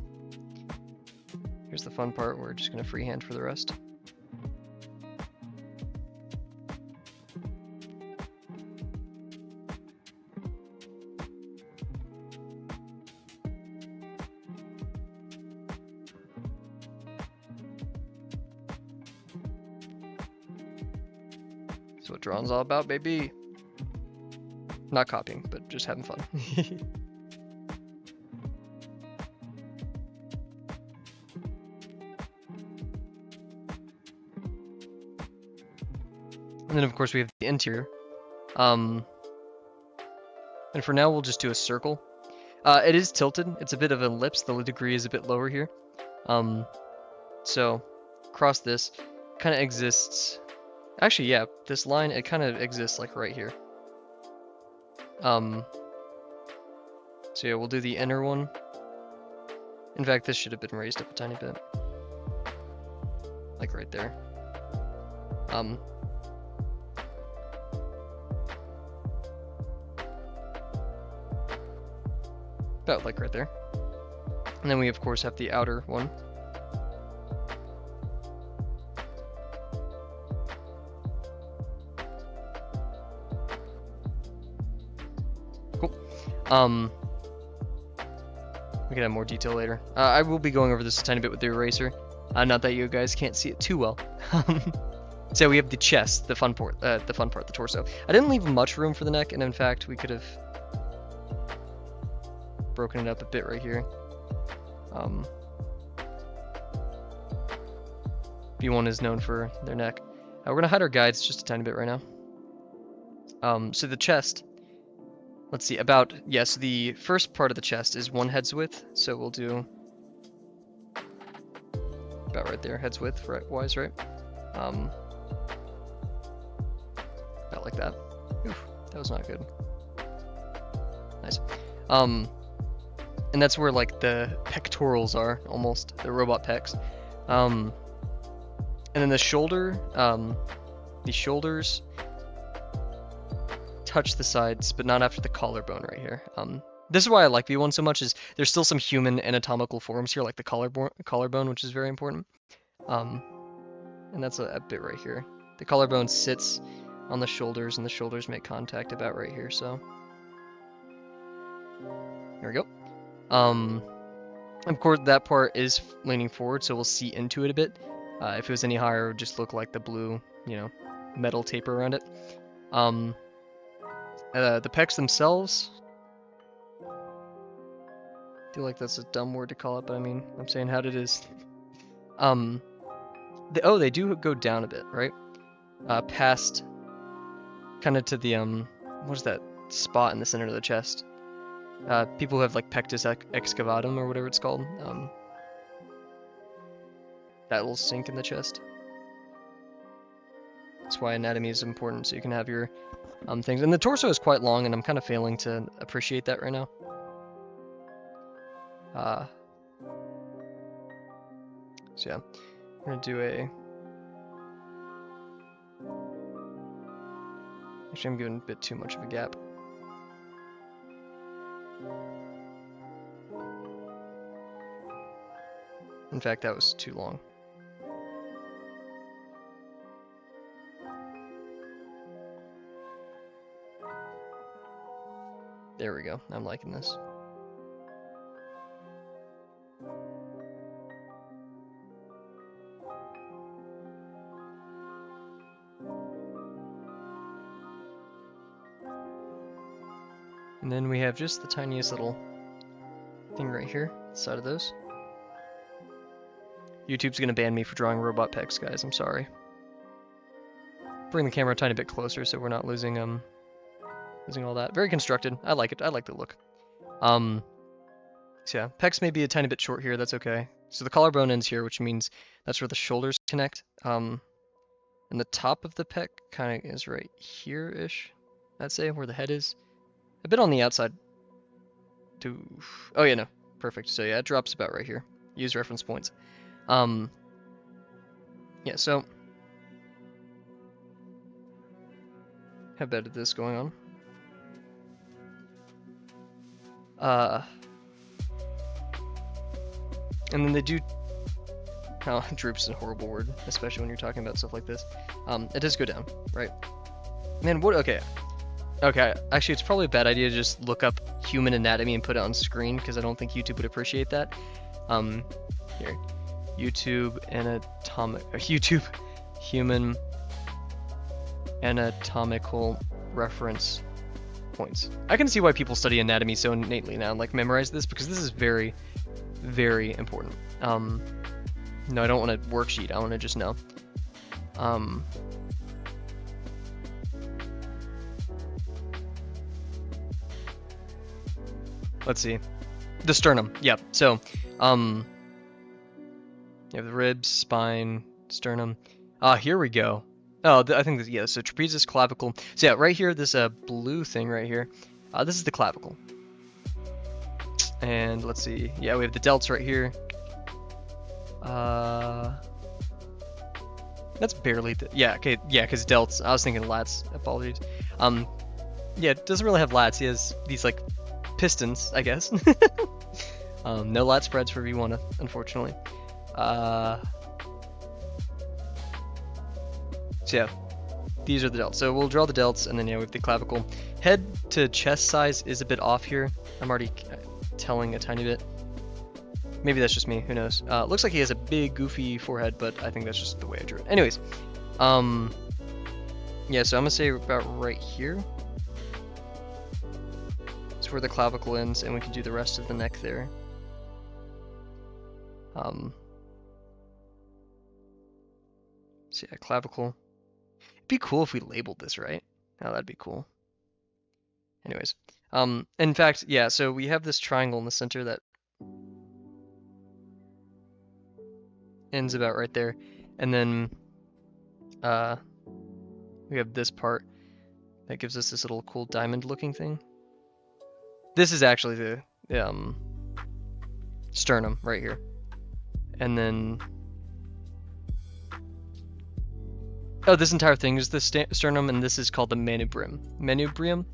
here's the fun part. We're just gonna freehand for the rest. That's what drawing's all about, baby. Not copying, but just having fun. And then of course we have the interior. And for now we'll just do a circle. It is tilted. It's a bit of an ellipse. The degree is a bit lower here. So across this kind of exists. Actually, yeah, this line, it kind of exists like right here. So yeah, we'll do the inner one. In fact, this should have been raised up a tiny bit. Like right there. About like right there. And then we of course have the outer one. Cool. We can have more detail later. I will be going over this a tiny bit with the eraser. Not that you guys can't see it too well. So we have the chest, the fun part, the torso. I didn't leave much room for the neck, and in fact, we could have broken it up a bit right here. B1 is known for their neck. We're gonna hide our guides just a tiny bit right now. So the chest, let's see, about, yes, the first part of the chest is 1 head's width, so we'll do about right there, head's width, wise, right? About like that. Oof, that was not good. Nice. And that's where like the pectorals are, almost, the robot pecs. And then the shoulders touch the sides, but not after the collarbone right here. This is why I like V1 so much, is there's still some human anatomical forms here, like the collarbone, which is very important. And that's a bit right here. The collarbone sits on the shoulders, and the shoulders make contact about right here, so. There we go. Of course, that part is leaning forward, so we'll see into it a bit. If it was any higher, it would just look like the blue, you know, metal taper around it. The pecs themselves, I feel like that's a dumb word to call it, but I mean, I'm saying how it is. They do go down a bit, right? Past, kind of to the, what is that spot in the center of the chest? People who have like pectus excavatum or whatever it's called. That little sink in the chest. That's why anatomy is important, so you can have your things. And the torso is quite long, and I'm kind of failing to appreciate that right now. So yeah, I'm gonna do a. Actually, I'm giving a bit too much of a gap. In fact, that was too long. There we go. I'm liking this. And then we have just the tiniest little thing right here, side of those. YouTube's gonna ban me for drawing robot pecs, guys. I'm sorry. Bring the camera a tiny bit closer so we're not losing all that. Very constructed. I like it. I like the look. So yeah, pecs may be a tiny bit short here. That's okay. So the collarbone ends here, which means that's where the shoulders connect. And the top of the pec kind of is right here-ish. I'd say where the head is. A bit on the outside. Oh yeah, no, perfect. So yeah, it drops about right here. Use reference points. Yeah, so have a bit of this going on. And then they do. Oh, droops is a horrible word, especially when you're talking about stuff like this. It does go down, right? Man, what? Okay. Okay, actually, it's probably a bad idea to just look up human anatomy and put it on screen, because I don't think YouTube would appreciate that. Here, YouTube human anatomical reference points. I can see why people study anatomy so innately now and like memorize this, because this is very, very important. No, I don't want a worksheet. I want to just know. Let's see. The sternum. Yeah. So, you have the ribs, spine, sternum. Here we go. Oh, I think this, yeah. So trapezius, clavicle. So yeah, right here, this blue thing right here. This is the clavicle. And let's see. Yeah, we have the delts right here. That's barely. Yeah. Okay. Yeah, because delts. I was thinking lats. Apologies. Yeah, it doesn't really have lats. He has these like pistons, I guess. No lat spreads for V1, unfortunately. So yeah, these are the delts. So we'll draw the delts, and then yeah, we have the clavicle. Head to chest size is a bit off here. I'm already telling a tiny bit. Maybe that's just me, who knows. Looks like he has a big, goofy forehead, but I think that's just the way I drew it. Anyways, yeah, so I'm gonna say about right here. It's where the clavicle ends, and we can do the rest of the neck there. So yeah, clavicle. It'd be cool if we labeled this, right? Oh, that'd be cool. Anyways, in fact, yeah, so we have this triangle in the center that ends about right there, and then we have this part that gives us this little cool diamond looking thing. This is actually the sternum right here, and then oh, this entire thing is the sternum, and this is called the manubrium.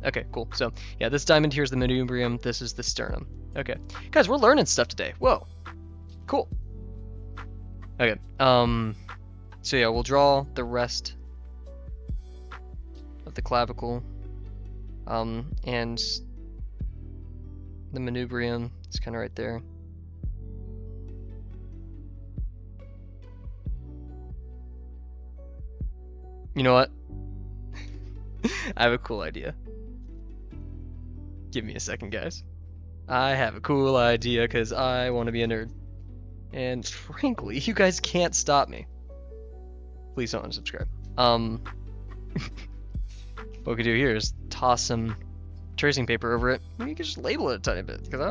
Okay, cool. So yeah, this diamond here is the manubrium. This is the sternum. Okay, guys, we're learning stuff today. Whoa, cool. Okay, so yeah, we'll draw the rest of the clavicle, and the manubrium is kind of right there. You know what? I have a cool idea. Give me a second, guys. I have a cool idea because I want to be a nerd. And frankly, you guys can't stop me. Please don't unsubscribe. What we could do here is toss some tracing paper over it. You can just label it a tiny bit because I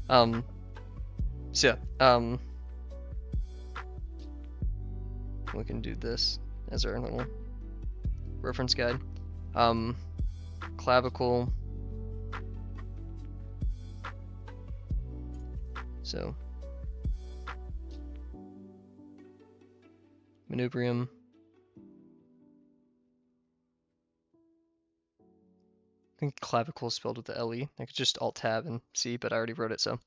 don't. So yeah, we can do this as our little reference guide. Clavicle. So manubrium. I think clavicle is spelled with the LE. I could just Alt Tab and see, but I already wrote it, so.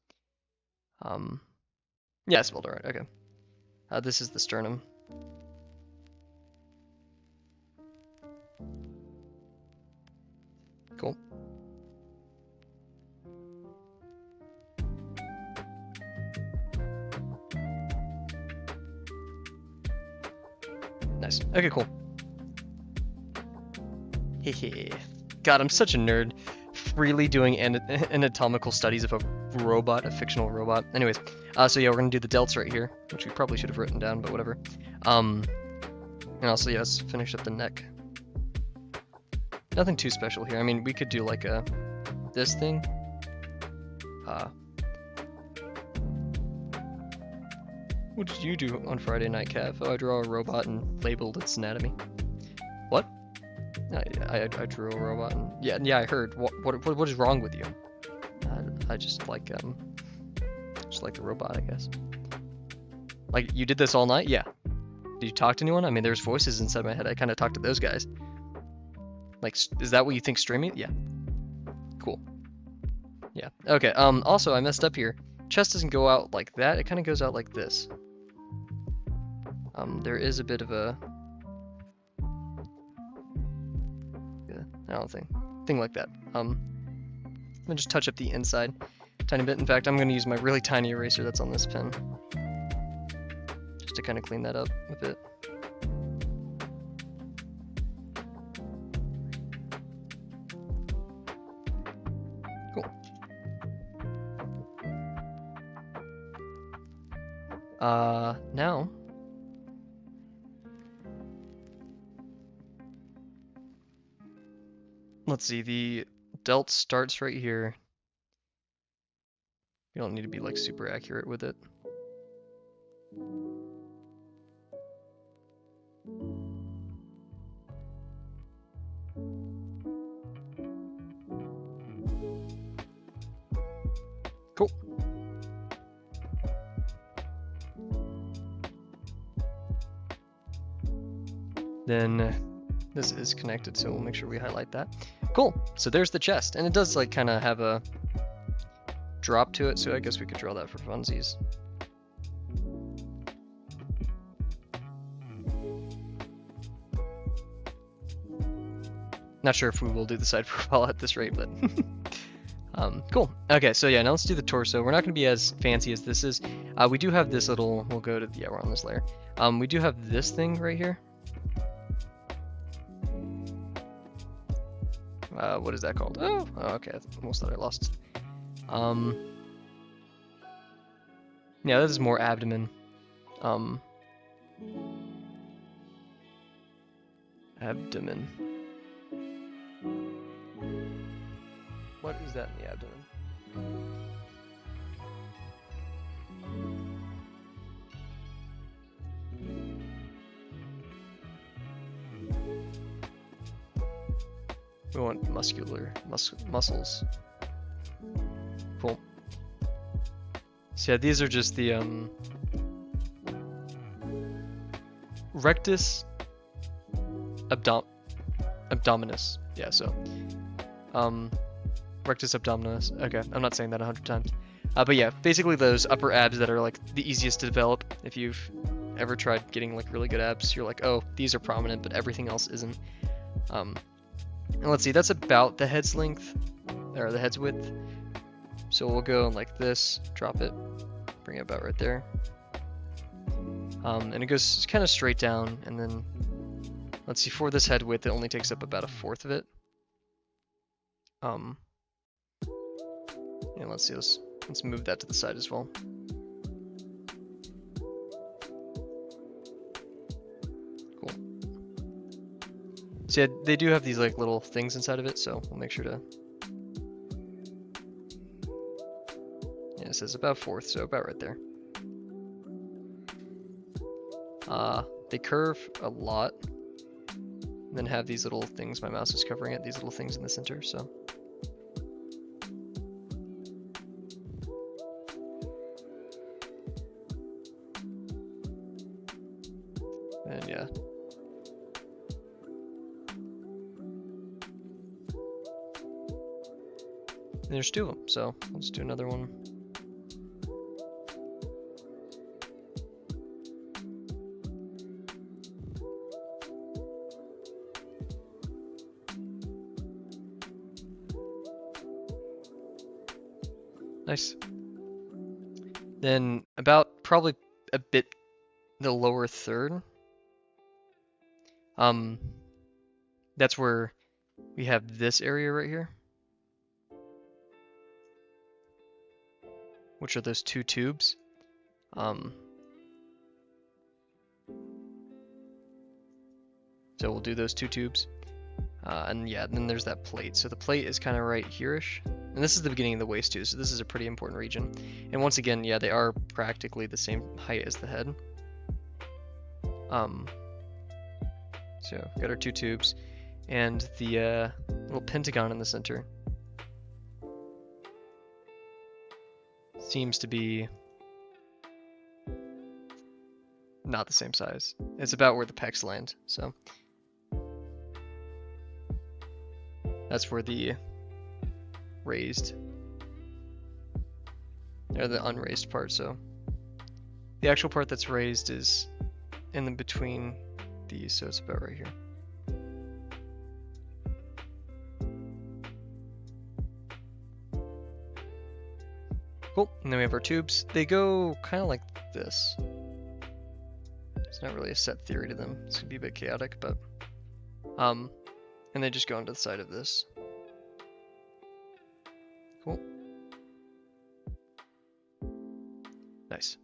Yeah, I spelled it right. Okay. This is the sternum. Cool. Nice. Okay, cool. Hehe. God, I'm such a nerd. Freely doing anatomical studies of a robot, a fictional robot. Anyways, so yeah, we're gonna do the delts right here, which we probably should have written down, but whatever. And also, yeah, let's finish up the neck. Nothing too special here. I mean, we could do like this thing. What did you do on Friday night, Cav? Oh, I drew a robot and labeled its anatomy. What? I drew a robot and yeah, I heard. What is wrong with you? I just like the robot, I guess. Like, you did this all night? Yeah. Did you talk to anyone? I mean, there's voices inside my head. I kind of talked to those guys. Like, is that what you think streaming? Yeah. Cool. Yeah. Okay. Also, I messed up here. Chest doesn't go out like that. It kind of goes out like this. There is a bit of a I don't think thing like that. I'm gonna just touch up the inside a tiny bit. In fact, I'm gonna use my really tiny eraser that's on this pen just to kind of clean that up a bit. Cool. Now let's see, the delt starts right here. You don't need to be like super accurate with it. Cool. Then this is connected, so we'll make sure we highlight that. Cool, so there's the chest, and it does like kind of have a drop to it, so I guess we could draw that for funsies. Not sure if we will do the side profile at this rate, but Cool. Okay, so yeah, now let's do the torso. We're not going to be as fancy as this is. We do have this little, we'll go to, yeah, we're on this layer. We do have this thing right here. What is that called? Oh, okay, I almost thought I lost. Yeah, this is more abdomen. Abdomen. What is that in the abdomen? We want muscular muscles. Cool. So yeah, these are just the rectus abdominis. Yeah, so rectus abdominis. Okay, I'm not saying that 100 times. But yeah, basically those upper abs that are like the easiest to develop. If you've ever tried getting like really good abs, you're like, oh, these are prominent, but everything else isn't. And let's see, that's about the head's length, or the head's width. So we'll go like this, drop it, bring it about right there. And it goes kind of straight down, and then, let's see, for this head width, it only takes up about a fourth of it. And let's see, let's move that to the side as well. Cool. So yeah, they do have these like little things inside of it, so we'll make sure to. Yeah, it says about fourth, so about right there. They curve a lot, and then have these little things. My mouse is covering it. These little things in the center. So. And yeah. And there's two of them, so let's do another one. Nice. Then about probably a bit the lower third. That's where we have this area right here, which are those two tubes. So we'll do those two tubes. And yeah, then there's that plate. So the plate is kind of right here-ish. And this is the beginning of the waist too, so this is a pretty important region. And once again, yeah, they are practically the same height as the head. So we've got our two tubes, and the little pentagon in the center seems to be not the same size. It's about where the pecs land, so that's where the raised, or the unraised part. So the actual part that's raised is in the between these, so it's about right here. Cool, and then we have our tubes. They go kind of like this. It's not really a set theory to them. It's gonna be a bit chaotic, but and they just go onto the side of this. Cool. Nice.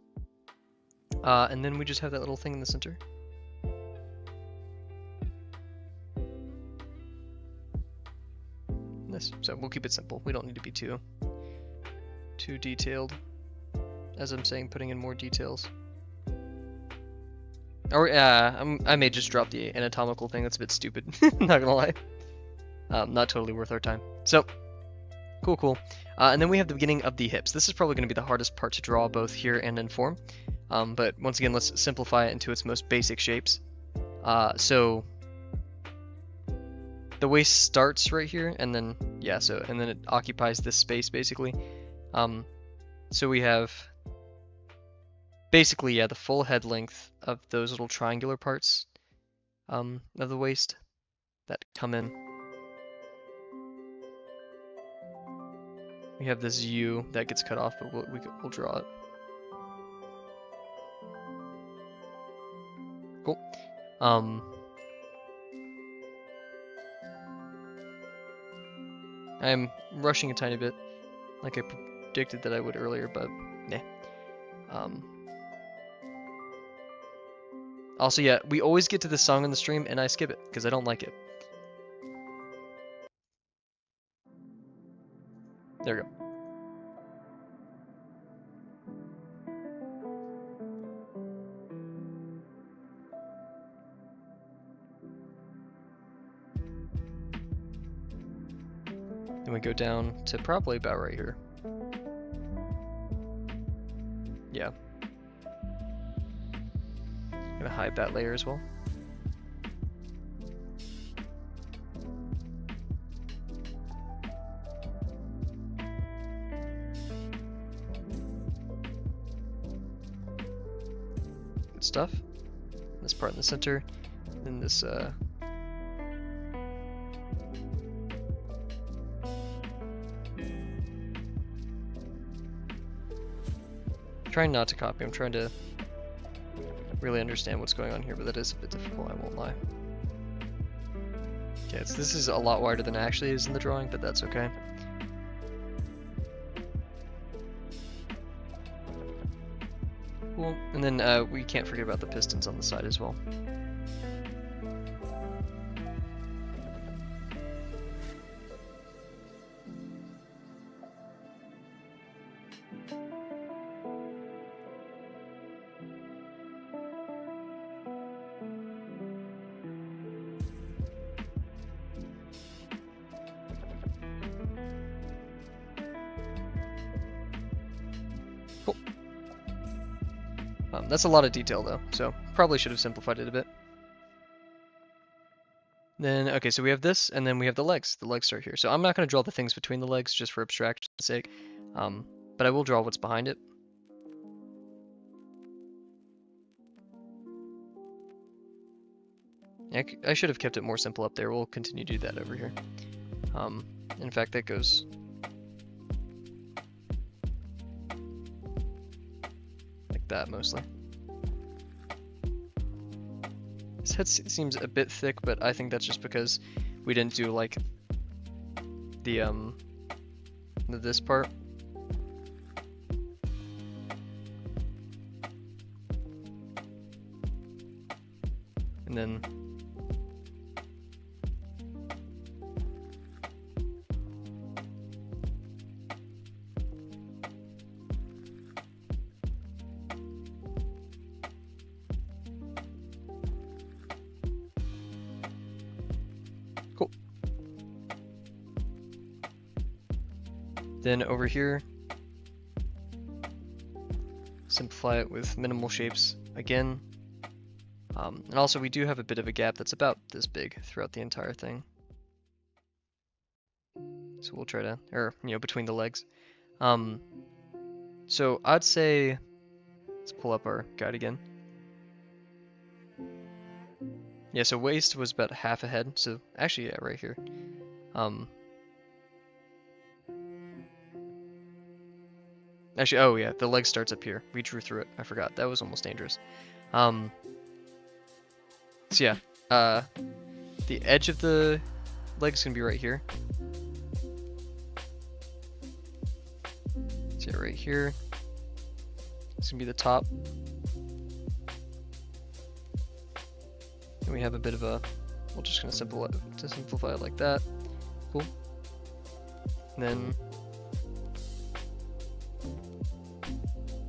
And then we just have that little thing in the center. Nice. So we'll keep it simple. We don't need to be too detailed. As I'm saying, putting in more details. Or I may just drop the anatomical thing. That's a bit stupid. Not gonna lie. Not totally worth our time. So cool. And then we have the beginning of the hips. This is probably going to be the hardest part to draw both here and in form. But once again, let's simplify it into its most basic shapes. So the waist starts right here, and then and then it occupies this space basically. So we have basically the full head length of those little triangular parts of the waist that come in. we have this U that gets cut off, but we'll draw it. Cool. I'm rushing a tiny bit, like I predicted that I would earlier, but yeah. Also, yeah, we always get to this song on the stream and I skip it because I don't like it. There we go. Then we go down to probably about right here. Yeah. Gonna hide that layer as well. Good stuff. This part in the center, then this trying not to copy, I'm trying to really understand what's going on here, but that is a bit difficult, I won't lie. Okay, this is a lot wider than it actually is in the drawing, but that's okay. Cool, and then we can't forget about the pistons on the side as well. Cool. That's a lot of detail though, so probably should have simplified it a bit. Then, okay, so we have this, and then we have the legs. The legs start here. So I'm not going to draw the things between the legs just for abstraction's sake, but I will draw what's behind it. I should have kept it more simple up there. We'll continue to do that over here. In fact, that goes like that mostly. His head seems a bit thick, but I think that's just because we didn't do like this part. And then cool. Then over here, simplify it with minimal shapes again. And also we do have a bit of a gap that's about this big throughout the entire thing. So we'll try to, or, between the legs. So I'd say, let's pull up our guide again. Yeah, so waist was about half a head, so actually, yeah, right here. Actually, oh yeah, the leg starts up here. We drew through it, I forgot, that was almost dangerous. So yeah, the edge of the leg's gonna be right here. So yeah, right here. It's gonna be the top. And we have a bit of a, we're just gonna simplify it like that. Cool. And then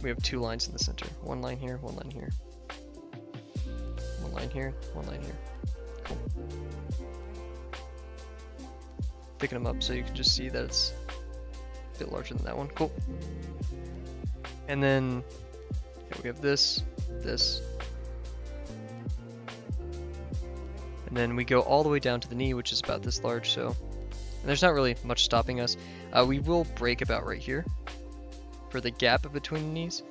we have two lines in the center. One line here, one line here. One line here, one line here. Cool. Picking them up so you can just see that it's a bit larger than that one. Cool. And then yeah, we have this, this. And then we go all the way down to the knee, which is about this large, so and there's not really much stopping us. We will break about right here for the gap between the knees.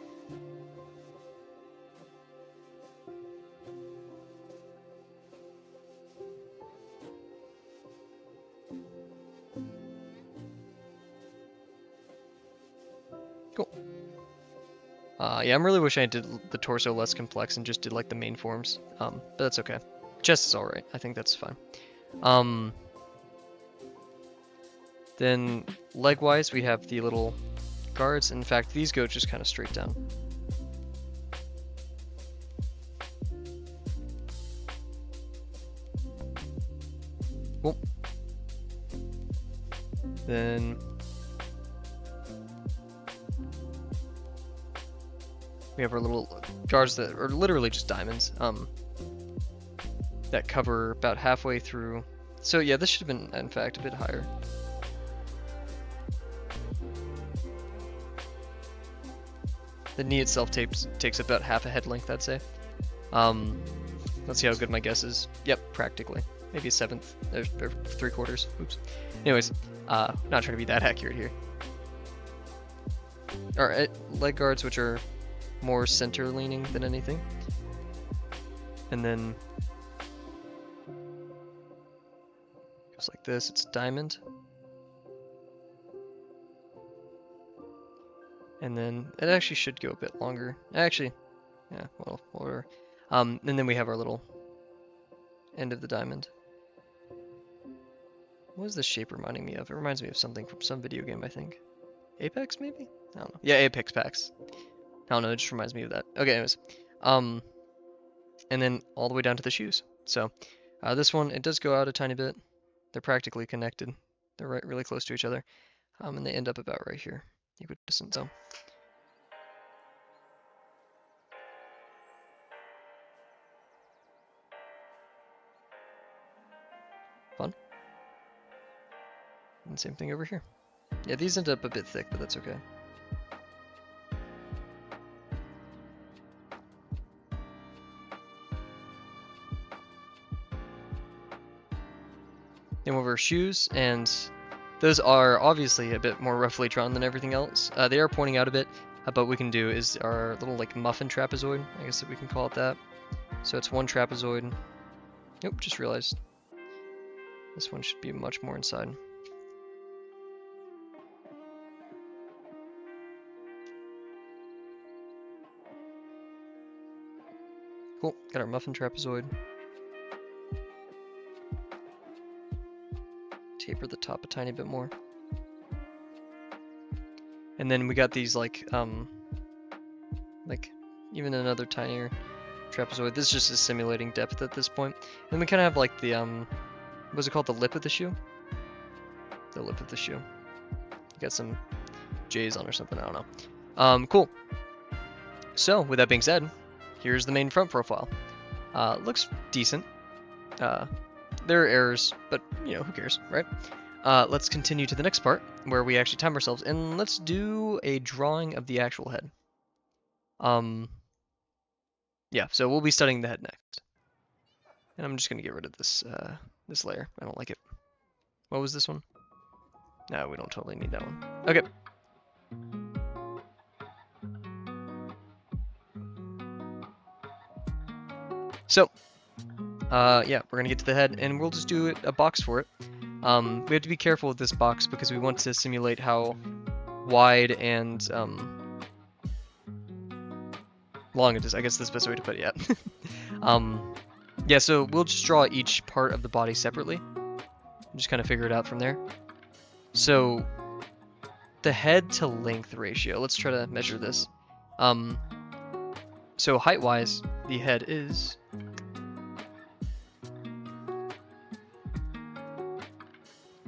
Cool. Yeah, I'm really wishing I did the torso less complex and just did like the main forms. But that's okay. Chest is alright. I think that's fine. Then leg-wise, we have the little guards. In fact, these go just kind of straight down. Cool. Then we have our little guards that are literally just diamonds. That cover about halfway through. So yeah, this should have been, in fact, a bit higher. The knee itself takes about half a head length, I'd say. Let's see how good my guess is. Yep, practically. Maybe a seventh, or 3/4. Oops. Anyways, not trying to be that accurate here. Alright, leg guards, which are more center leaning than anything. And then just like this, it's diamond. And then it actually should go a bit longer. Actually, yeah, well, whatever. And then we have our little end of the diamond. What is this shape reminding me of? It reminds me of something from some video game, I think. Apex, maybe? I don't know. Yeah, Apex Packs. I don't know, it just reminds me of that. Okay, anyways. And then all the way down to the shoes. So, this one, it does go out a tiny bit. They're practically connected. They're really close to each other. And they end up about right here. Equidistant zone. Fun. And same thing over here. Yeah, these end up a bit thick, but that's okay. Then over shoes, and those are obviously a bit more roughly drawn than everything else. They are pointing out a bit, but what we can do is our little like muffin trapezoid, I guess that we can call it that. So it's one trapezoid. Nope, just realized this one should be much more inside. Cool, got our muffin trapezoid. Taper the top a tiny bit more. And then we got these like even another tinier trapezoid. This just is simulating depth at this point. And we kind of have like the what's it called? The lip of the shoe? The lip of the shoe. Got some J's on or something, I don't know. Cool. So, with that being said, here's the main front profile. Looks decent. There are errors, but, you know, who cares, right? Let's continue to the next part, where we actually time ourselves, and let's do a drawing of the actual head. Yeah, so we'll be studying the head next. And I'm just going to get rid of this, this layer. I don't like it. What was this one? No, we don't totally need that one. Okay. So, yeah, we're gonna get to the head, and we'll just do a box for it. We have to be careful with this box because we want to simulate how wide and long it is. I guess that's the best way to put it, yeah. Yeah, so we'll just draw each part of the body separately. Just kind of figure it out from there. So, the head to length ratio, let's try to measure this. So height-wise, the head is...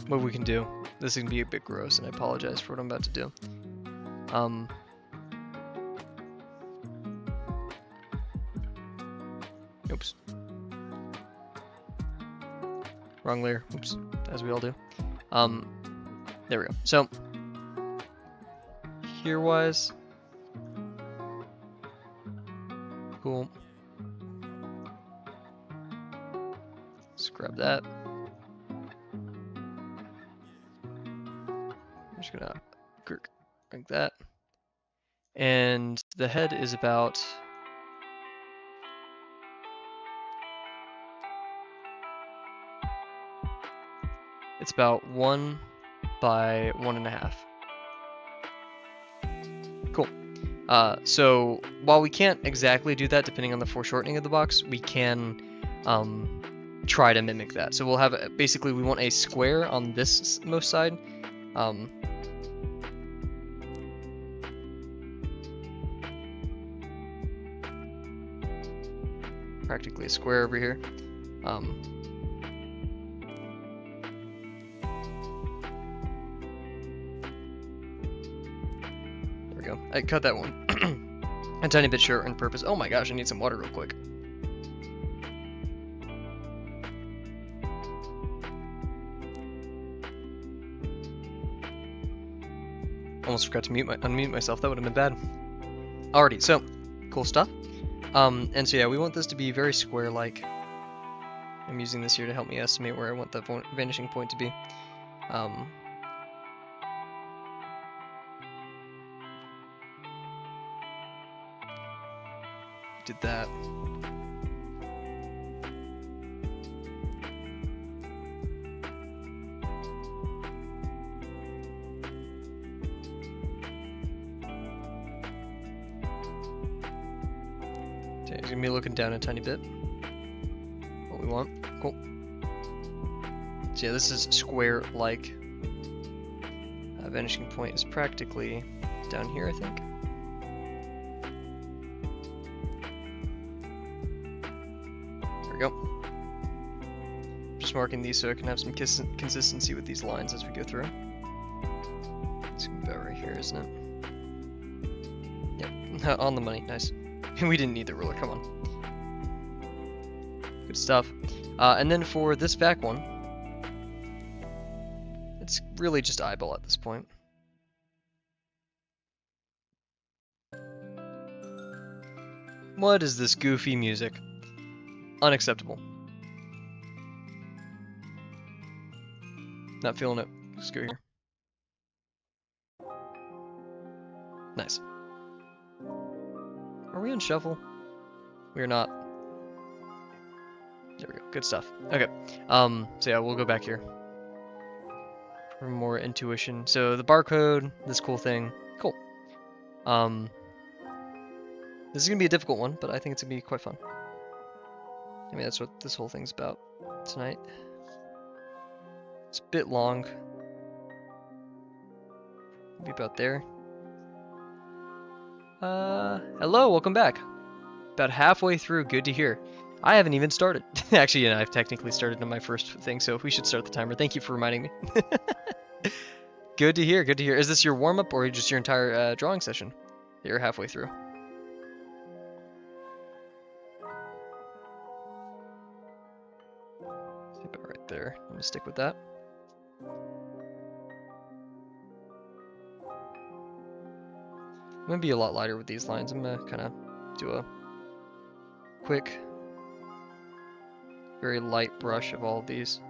What we can do. This is going to be a bit gross, and I apologize for what I'm about to do. Oops. Wrong layer. Oops. As we all do. There we go. So, here-wise... Cool. Let's grab that. I'm just gonna like that. And the head is about... It's about 1 by 1.5. So while we can't exactly do that depending on the foreshortening of the box, we can try to mimic that. So we'll have basically we want a square on this most side. Practically a square over here. There we go. I cut that one a tiny bit short on purpose. Oh my gosh, I need some water real quick. Almost forgot to unmute myself. That would have been bad. Alrighty, so cool stuff. And so yeah, we want this to be very square-like. I'm using this here to help me estimate where I want the vanishing point to be. Did that. Okay, he's gonna be looking down a tiny bit. What we want. Cool. So yeah, this is square-like. Vanishing point is practically down here, I think. There we go. Just marking these so I can have some consistency with these lines as we go through. It's about right here, isn't it? Yep, on the money, nice. We didn't need the ruler, come on. Good stuff. And then for this back one, it's really just eyeball at this point. What is this goofy music? Unacceptable. Not feeling it. Let's go here. Nice. Are we on shuffle? We are not. There we go. Good stuff. Okay. So yeah, we'll go back here for more intuition. So the barcode, this cool thing. Cool. This is gonna be a difficult one, but I think it's gonna be quite fun. I mean, that's what this whole thing's about tonight. It's a bit long. Be about there. Hello, welcome back. About halfway through, good to hear. I haven't even started. Actually, yeah, I've technically started on my first thing, so we should start the timer. Thank you for reminding me. Good to hear, good to hear. Is this your warm-up or just your entire drawing session that you're halfway through? About right there. I'm gonna stick with that. I'm gonna be a lot lighter with these lines. I'm gonna kind of do a quick, very light brush of all of these.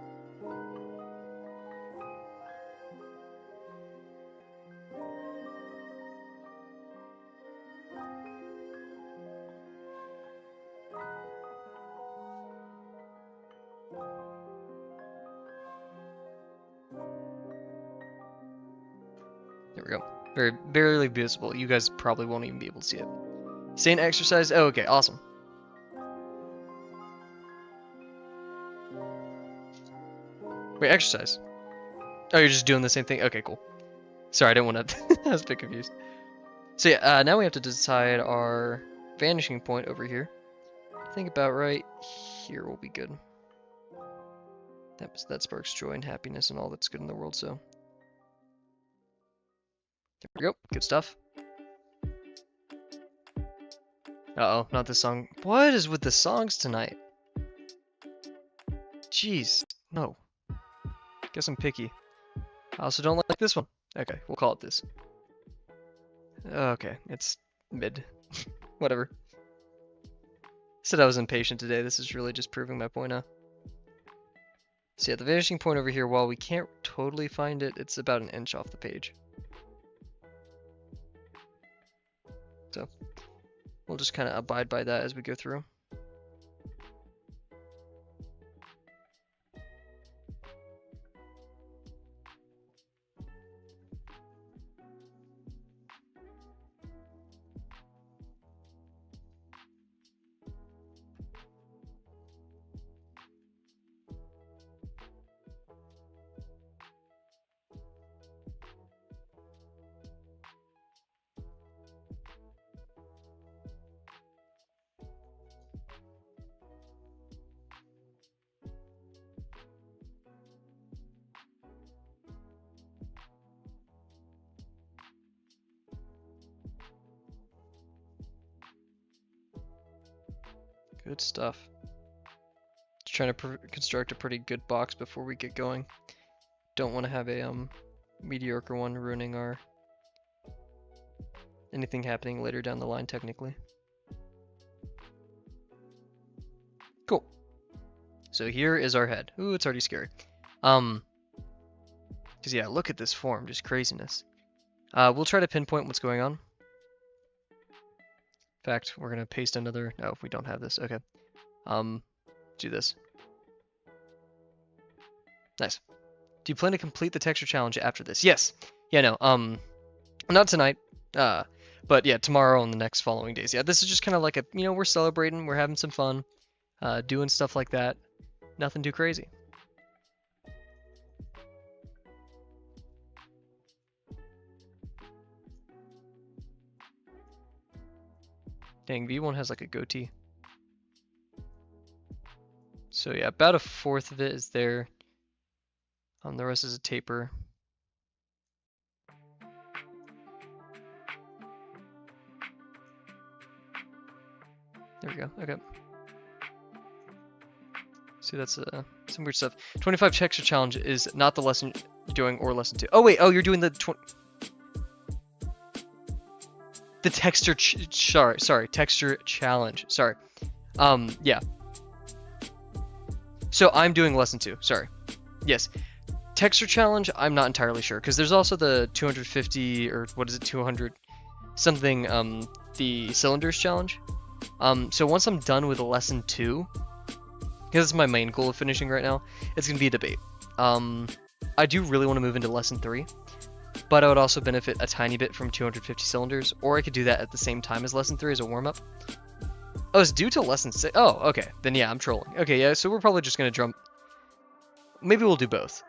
There we go. Very, barely visible. You guys probably won't even be able to see it. Same exercise. Oh, okay, awesome. Wait, exercise. Oh, you're just doing the same thing? Okay, cool. Sorry, I didn't want to... I was a bit confused. So yeah, now we have to decide our vanishing point over here. I think about right here will be good. That sparks joy and happiness and all that's good in the world, so... There we go. Good stuff. Uh-oh, not this song. What is with the songs tonight? Jeez. No. Guess I'm picky. I also don't like this one. Okay, we'll call it this. Okay, it's mid. Whatever. Said I was impatient today. This is really just proving my point, huh? So yeah, the vanishing point over here, while we can't totally find it, it's about an inch off the page. So we'll just kind of abide by that as we go through. Good stuff. Just trying to construct a pretty good box before we get going. Don't want to have a mediocre one ruining our anything happening later down the line technically. Cool. So here is our head. Ooh, it's already scary. Cause yeah, look at this form, just craziness. We'll try to pinpoint what's going on. In fact, we're gonna paste another. No, we don't have this. Okay. Do this. Nice. Do you plan to complete the texture challenge after this? Yes. Yeah, no. Not tonight. But yeah, tomorrow and the next following days. Yeah, this is just kind of like a, we're celebrating, we're having some fun, doing stuff like that. Nothing too crazy. Dang, V1 has like a goatee. So yeah, about a fourth of it is there. The rest is a taper. There we go. Okay. See, that's some weird stuff. 25 texture challenge is not the lesson you're doing or lesson 2. Oh wait, oh you're doing the texture sorry, texture challenge. Sorry. Yeah. So I'm doing lesson 2. Sorry. Yes. Texture challenge, I'm not entirely sure because there's also the 250 or what is it, 200 something the cylinders challenge. So once I'm done with lesson 2, because it's my main goal of finishing right now, it's gonna be a debate. I do really want to move into lesson 3, but I would also benefit a tiny bit from 250 cylinders, or I could do that at the same time as lesson 3 as a warm-up. Oh, it's due to lesson 6. Oh, okay. Then yeah, I'm trolling. Okay, yeah, so we're probably just gonna jump. Maybe we'll do both.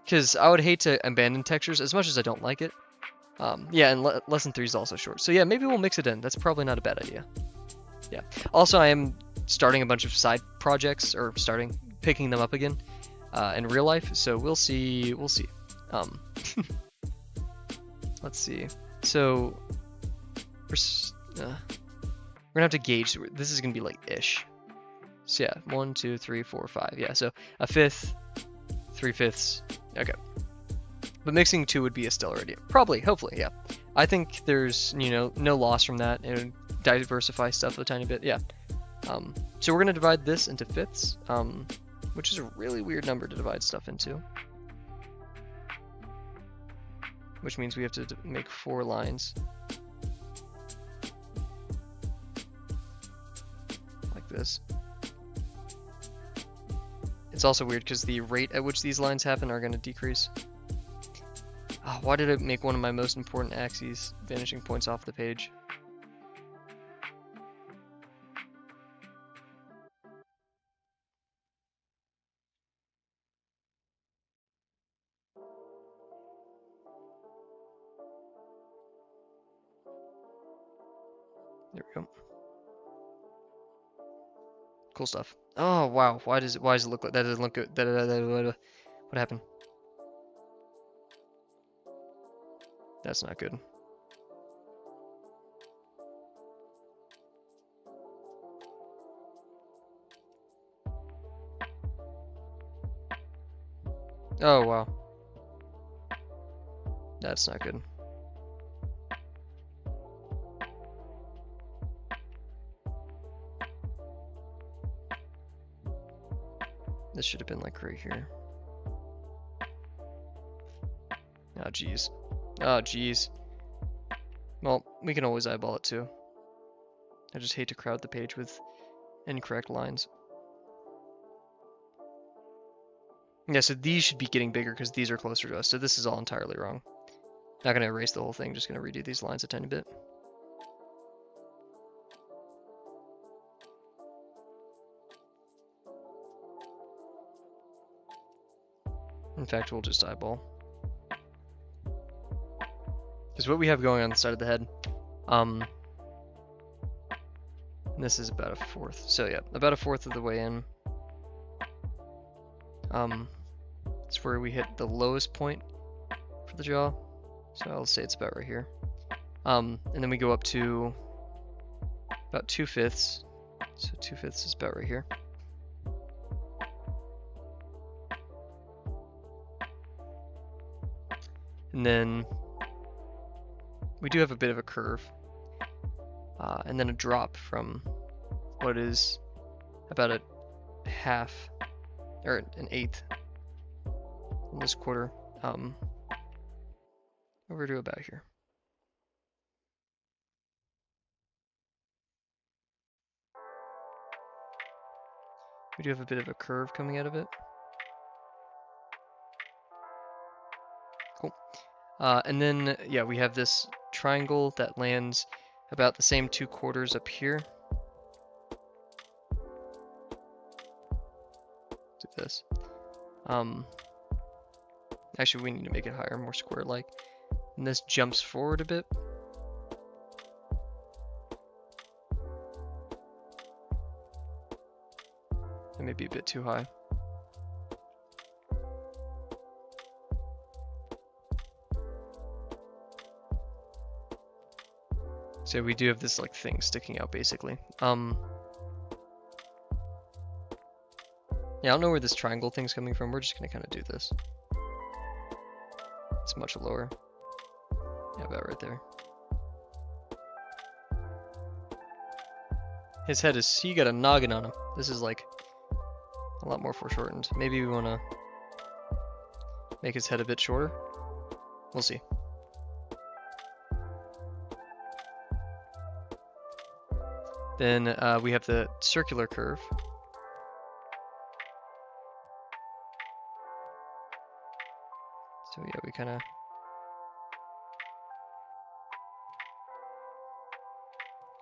Because I would hate to abandon textures as much as I don't like it. Yeah, and lesson 3 is also short. So yeah, maybe we'll mix it in. That's probably not a bad idea. Yeah. Also, I am starting a bunch of side projects, or picking them up again in real life. So we'll see. We'll see. Let's see. So we're gonna have to gauge. This is gonna be like ish. So yeah, 1, 2, 3, 4, 5. Yeah, so a fifth, 3/5. Okay. But mixing 2 would be a stellar idea. Probably, hopefully, yeah. I think there's, no loss from that. It would diversify stuff a tiny bit, yeah. So we're going to divide this into fifths, which is a really weird number to divide stuff into. Which means we have to make 4 lines. Like this. It's also weird because the rate at which these lines happen are going to decrease. Oh, why did it make one of my most important axes vanishing points off the page? There we go. Cool stuff. Oh wow, why does it look like that? Doesn't look good. What happened? That's not good. Oh wow. That's not good. This should have been like right here. Oh jeez. Oh jeez. Well, we can always eyeball it too. I just hate to crowd the page with incorrect lines. Yeah, so these should be getting bigger because these are closer to us, so this is all entirely wrong. Not gonna erase the whole thing, just gonna redo these lines a tiny bit. In fact, we'll just eyeball. Because what we have going on the side of the head, this is about a fourth. So yeah, about a fourth of the way in. It's where we hit the lowest point for the jaw. So I'll say it's about right here. And then we go up to about 2/5. So 2/5 is about right here. And then we do have a bit of a curve, and then a drop from what is about a half or an eighth in this quarter over to about here. We do have a bit of a curve coming out of it. Cool. And then, yeah, we have this triangle that lands about the same 2/4 up here. Do this. Actually, we need to make it higher, more square-like. And this jumps forward a bit. It may be a bit too high. So we do have this like thing sticking out basically. Yeah, I don't know where this triangle thing's coming from. We're just gonna kind of do this. It's much lower. Yeah, about right there. His head is, he got a noggin on him. This is like a lot more foreshortened. Maybe we want to make his head a bit shorter. We'll see. Then we have the circular curve. So yeah, we kind of...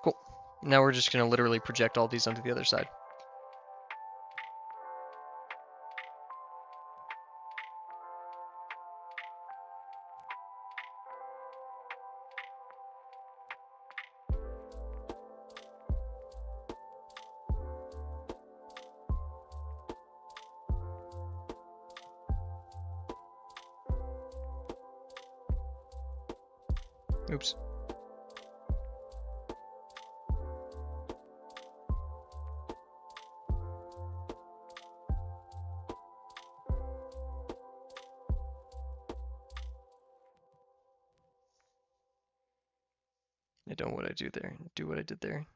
Cool. Now we're just going to literally project all these onto the other side. Oops. I don't know what I do there. Do what I did there.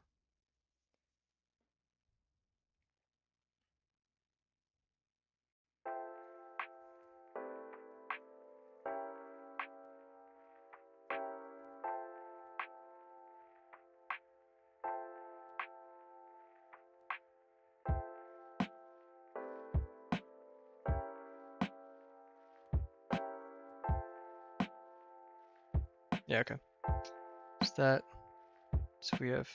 Yeah, okay. So that, so we have...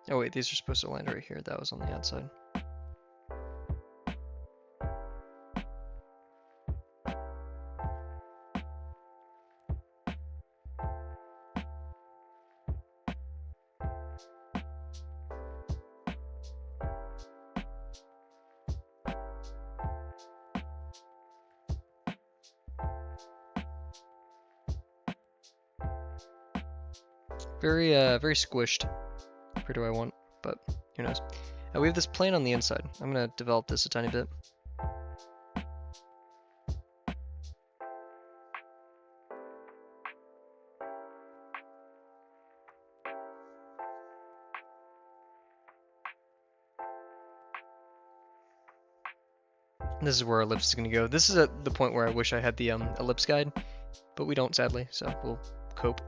Oh wait, these are supposed to land right here. That was on the outside. Very squished compared to what I want, but who knows. We have this plane on the inside. I'm gonna develop this a tiny bit. This is where our ellipse is gonna go. This is at the point where I wish I had the ellipse guide, but we don't sadly, so we'll cope.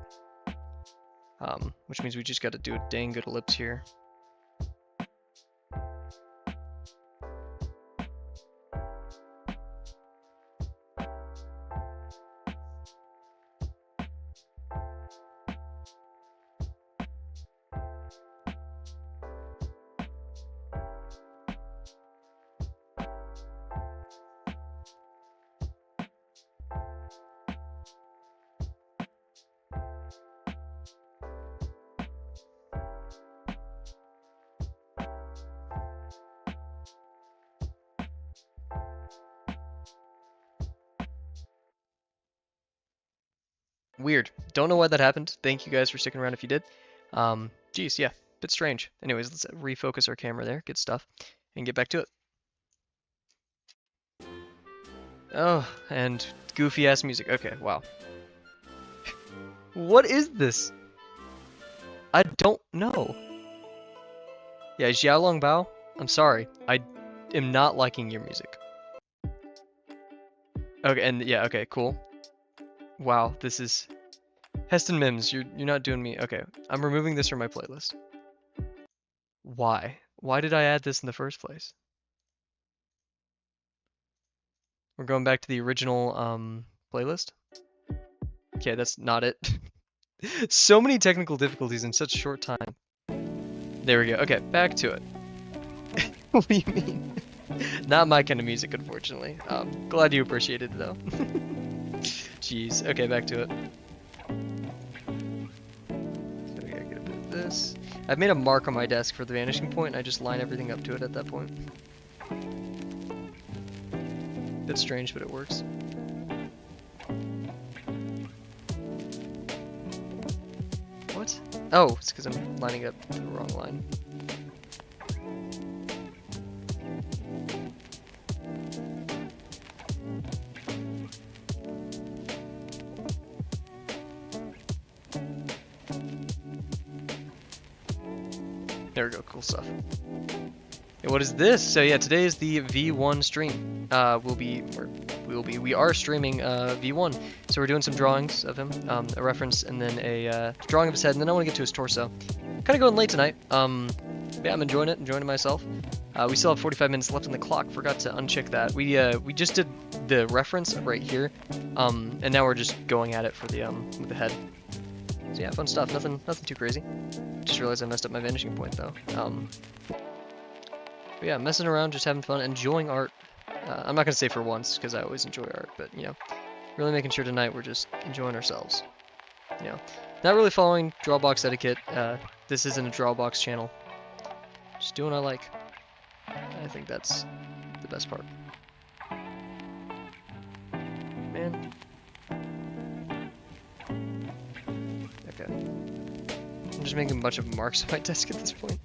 Which means we just got to do a dang good ellipse here. Weird. Don't know why that happened. Thank you guys for sticking around if you did. Geez, yeah, bit strange. Anyways, let's refocus our camera there. Good stuff. And get back to it. Oh, and goofy ass music. Okay, wow. What is this? I don't know. Yeah, Xiaolong Bao, I'm sorry. I am not liking your music. Okay, and yeah, okay, cool. Wow, this is Heston Mims, you're not doing me. Okay, I'm removing this from my playlist. Why? Why did I add this in the first place? We're going back to the original playlist. Okay, that's not it. So many technical difficulties in such a short time. There we go. Okay, back to it. What do you mean? Not my kind of music, unfortunately. Glad you appreciated it, though. Jeez. Okay, back to it. So we gotta get a bit of this. I've made a mark on my desk for the vanishing point, and I just line everything up to it at that point. Bit strange, but it works. What? Oh, it's because I'm lining up the wrong line. There we go, cool stuff. Hey, what is this? So yeah, today is the V1 stream. We are streaming V1. So we're doing some drawings of him, a reference, and then a drawing of his head, and then I want to get to his torso. Kind of going late tonight. Yeah, I'm enjoying it myself. We still have 45 minutes left on the clock. Forgot to uncheck that. We just did the reference right here, and now we're just going at it for the with the head. So yeah, fun stuff. Nothing too crazy. Just realized I messed up my vanishing point though. But yeah, messing around, just having fun, enjoying art. I'm not gonna say for once because I always enjoy art, but you know, really making sure tonight we're just enjoying ourselves. You know, not really following Drawbox etiquette. This isn't a Drawbox channel. Just doing what I like. I think that's the best part. Man. Okay. I'm just making a bunch of marks on my desk at this point.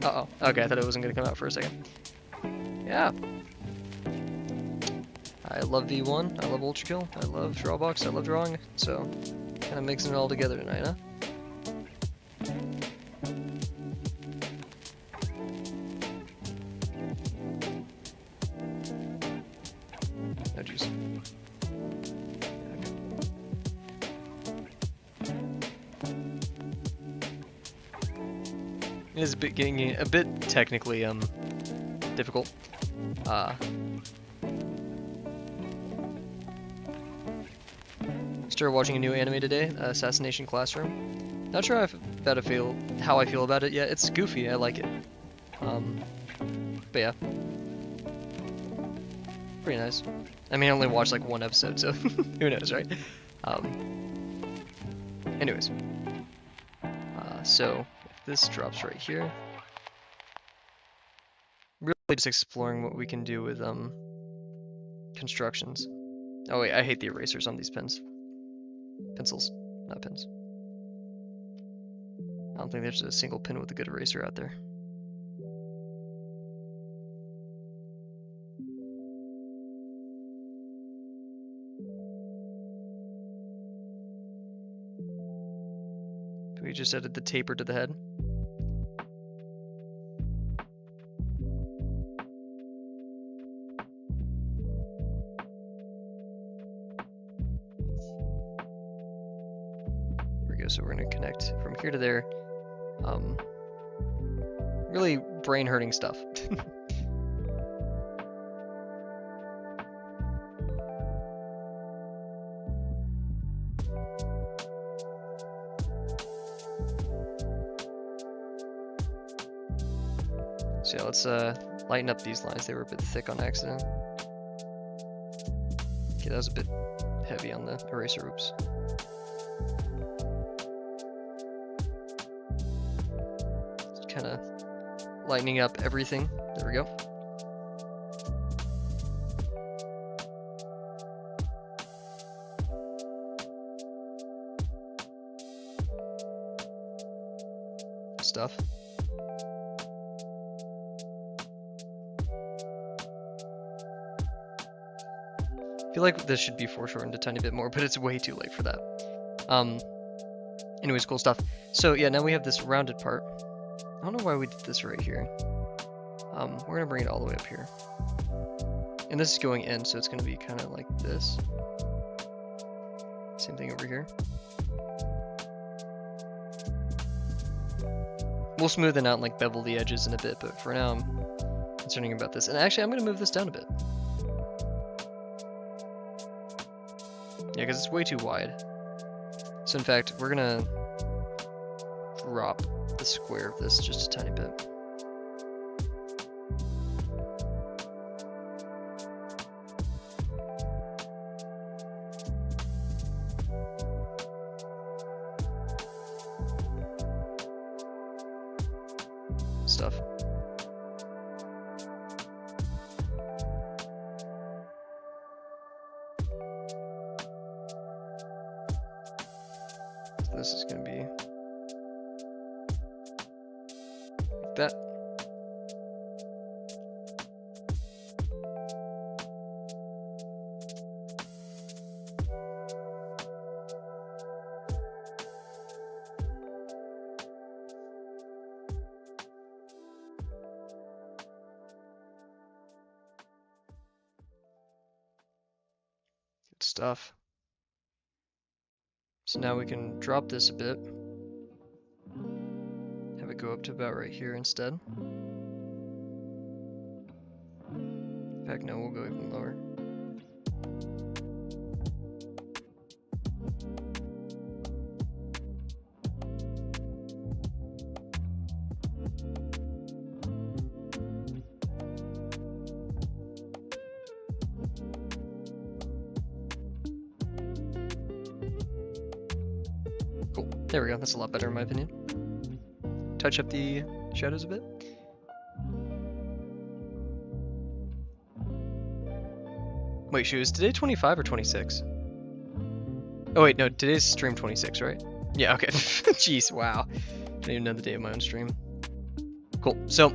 Uh-oh. Okay, I thought it wasn't going to come out for a second. Yeah. I love V1, I love Ultrakill, I love Drawbox, I love drawing, so kind of mixing it all together tonight, huh? Oh, jeez. It is getting a bit technically difficult. Started watching a new anime today, Assassination Classroom. Not sure how I feel about it yet. It's goofy, I like it. But yeah, pretty nice. I mean, I only watched like one episode, so who knows, right? Anyways, so if this drops right here, really just exploring what we can do with constructions. Oh wait, I hate the erasers on these pens. Pencils, not pens. I don't think there's a single pen with a good eraser out there. We just added the taper to the head. So we're going to connect from here to there. Really brain-hurting stuff. So yeah, let's lighten up these lines. They were a bit thick on accident. Okay, that was a bit heavy on the eraser. Oops. Kind of lightening up everything. There we go. stuff. I feel like this should be foreshortened a tiny bit more, but it's way too late for that. Anyways, cool stuff. So yeah, now we have this rounded part. I don't know why we did this right here. We're gonna bring it all the way up here. And this is going in, so it's gonna be kind of like this. Same thing over here. We'll smoothen out and like bevel the edges in a bit, but for now I'm concerning about this. And actually I'm gonna move this down a bit. Yeah, because it's way too wide. So in fact, we're gonna drop the square of this just a tiny bit. Stuff. So this is going to be like that. Good stuff. So now we can drop this a bit. Have it go up to about right here instead. In fact, no, we'll go even lower. Cool. There we go. That's a lot better in my opinion. Touch up the shadows a bit. Wait, shoot, is today 25 or 26? Oh wait, no, today's stream 26, right? Yeah, okay. Jeez, wow. Didn't even know the date of my own stream. Cool. So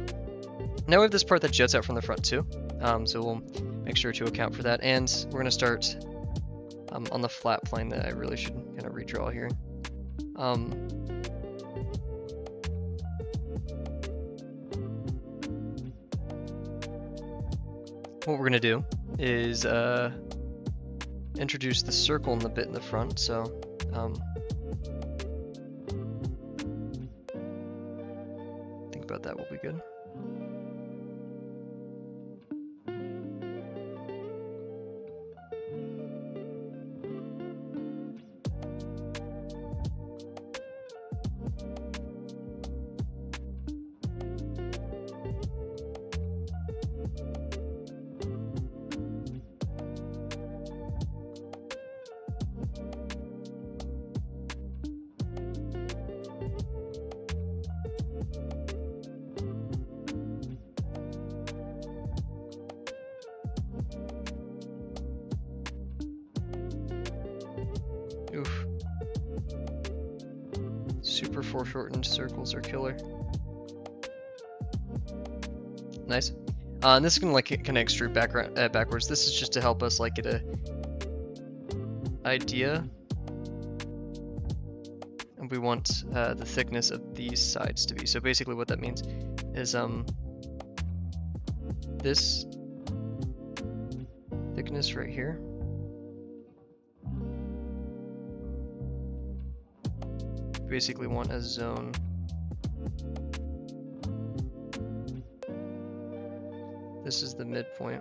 now we have this part that juts out from the front too. So we'll make sure to account for that, and we're gonna start on the flat plane that I really should kind of redraw here. What we're gonna do is introduce the circle in the bit in the front. So think about that will be good. Oof. Super foreshortened circles are killer. Nice. And this is gonna like kind of extrude backwards. This is just to help us like get a idea. And we want the thickness of these sides to be. So basically what that means is this thickness right here. Basically want a zone this is the midpoint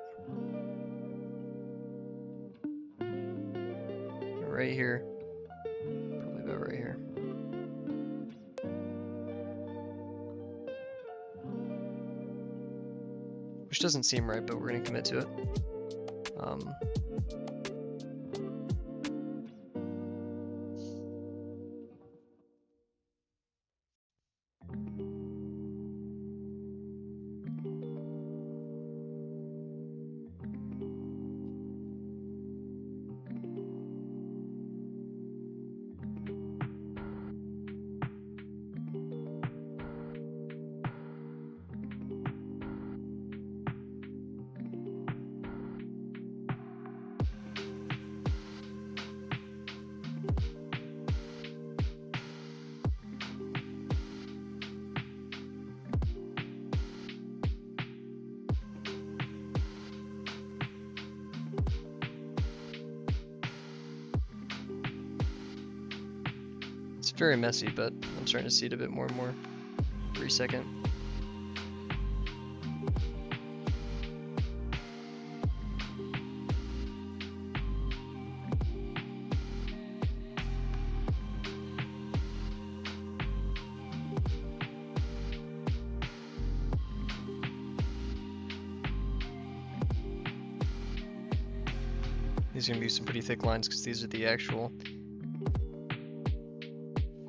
right here, probably about right here. Which doesn't seem right, but we're gonna commit to it. very messy, but I'm starting to see it a bit more and more every second. These are going to be some pretty thick lines because these are the actual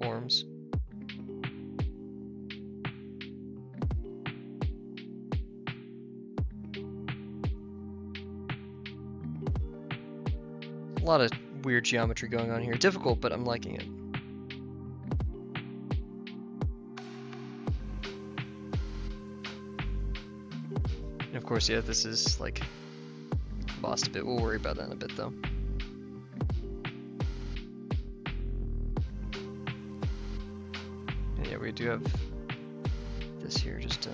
forms. A lot of weird geometry going on here. Difficult, but I'm liking it. And of course, yeah, this is like bossed a bit. We'll worry about that in a bit though. And yeah, we do have this here just to...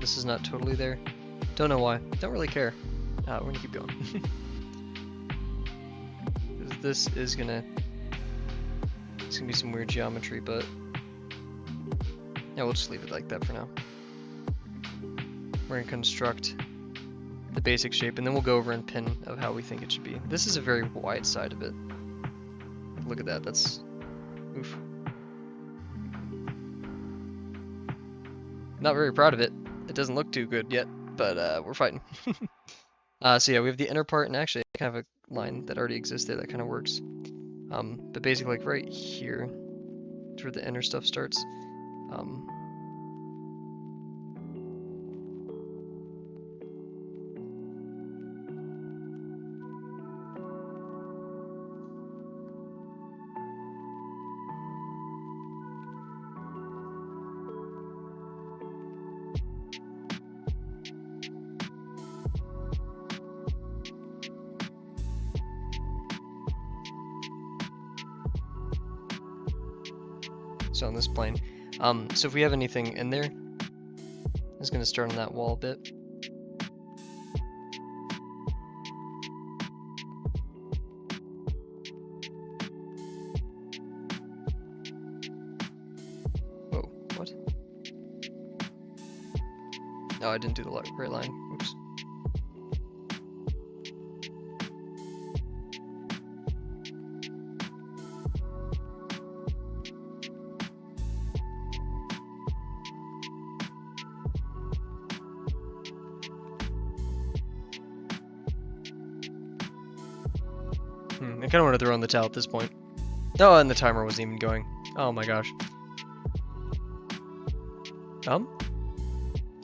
This is not totally there. Don't know why. Don't really care. We're gonna keep going. This is gonna... It's gonna be some weird geometry, but... Yeah, we'll just leave it like that for now. We're gonna construct the basic shape, and then we'll go over and pin of how we think it should be. This is a very wide side of it. Look at that, that's... Oof. Not very proud of it. It doesn't look too good yet, but we're fighting. So yeah, we have the inner part, and actually I kind of have a line that already exists there that kind of works. But basically, like right here, is where the inner stuff starts. So on this plane. So if we have anything in there, it's going to start on that wall a bit. Whoa, what? No, I didn't do the right line. Oops. I kind of want to throw in the towel at this point. Oh, and the timer wasn't even going. Oh my gosh.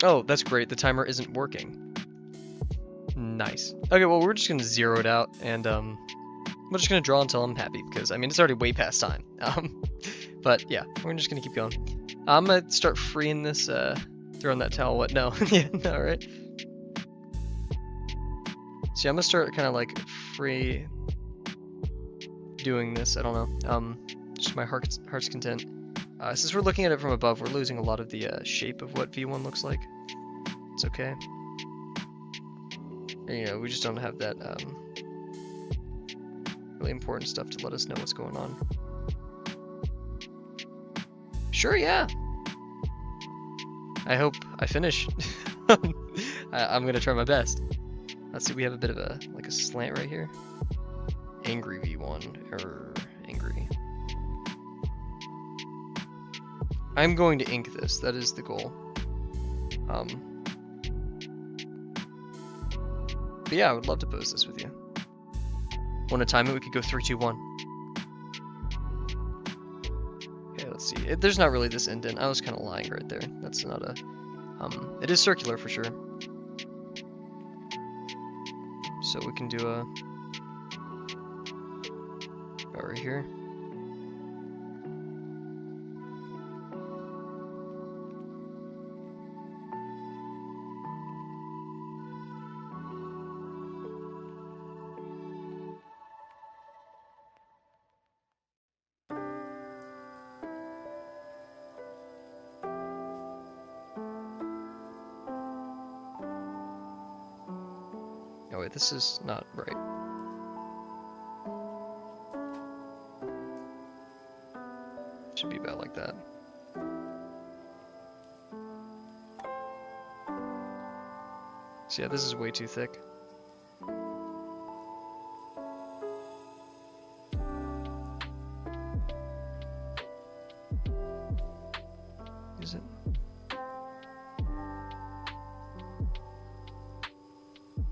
Oh, that's great. The timer isn't working. Nice. Okay, well, we're just going to zero it out, and we're just going to draw until I'm happy, because, I mean, it's already way past time. But, yeah, we're just going to keep going. I'm going to start freeing this, throwing that towel. What? No. Yeah, no, right? See, I'm going to start kind of, like, free... doing this. I don't know. Just my heart's content. Since we're looking at it from above, we're losing a lot of the shape of what V1 looks like. It's okay. And, you know, we just don't have that really important stuff to let us know what's going on. Sure, yeah. I hope I finish. I'm gonna try my best. Let's see. We have a bit of a like a slant right here. Angry V1 or angry. I'm going to ink this. That is the goal. But yeah, I would love to pose this with you. Want to time it? We could go 3, 2, 1. Okay, let's see. There's not really this indent. I was kind of lying right there. That's not a... it is circular for sure. So we can do a... about right here. wait, this is not right. Should be about like that. So yeah, this is way too thick. Is it?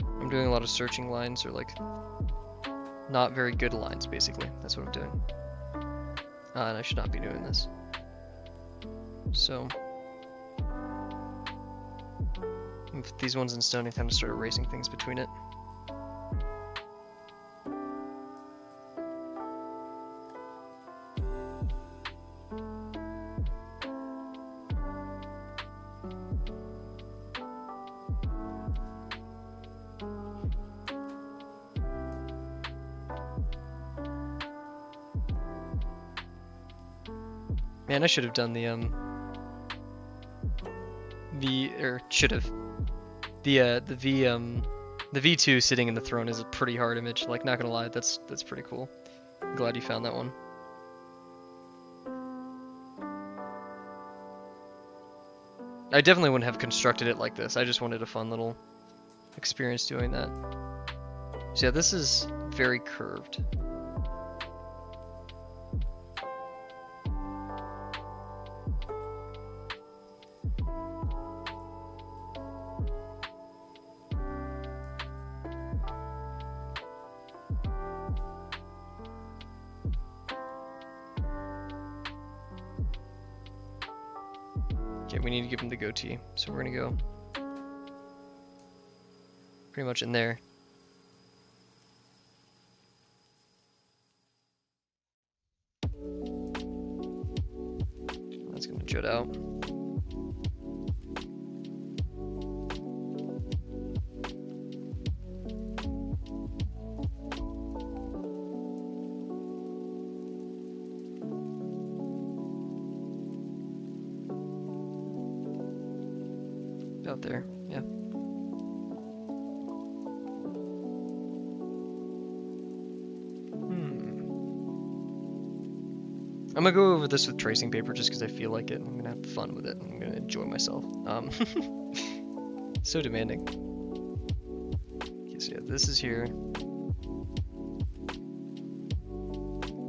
I'm doing a lot of searching lines, or like not very good lines, basically. That's what I'm doing. And I should not be doing this. So if these ones in stone, I kind of start erasing things between it. Man, I should have done the V2 sitting in the throne is a pretty hard image. Like, not gonna lie, that's pretty cool. I'm glad you found that one. I definitely wouldn't have constructed it like this. I just wanted a fun little experience doing that. So yeah, this is very curved. Okay, we need to give him the goatee, so we're gonna go pretty much in there. That's gonna jut out. Out there, yeah. I'm gonna go over this with tracing paper just because I feel like it. I'm gonna have fun with it. I'm gonna enjoy myself. So demanding. Okay, so yeah, this is here.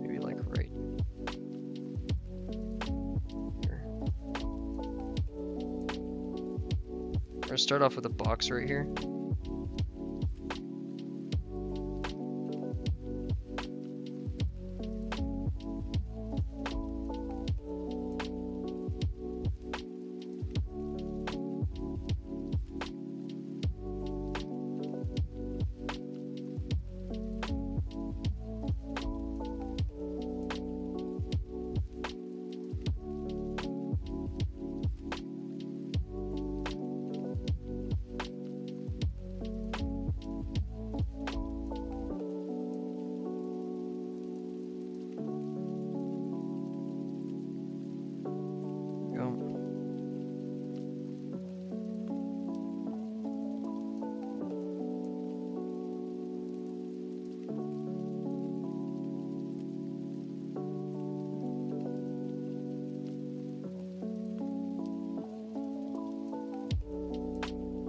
Maybe like right here. We're gonna start off with a box right here.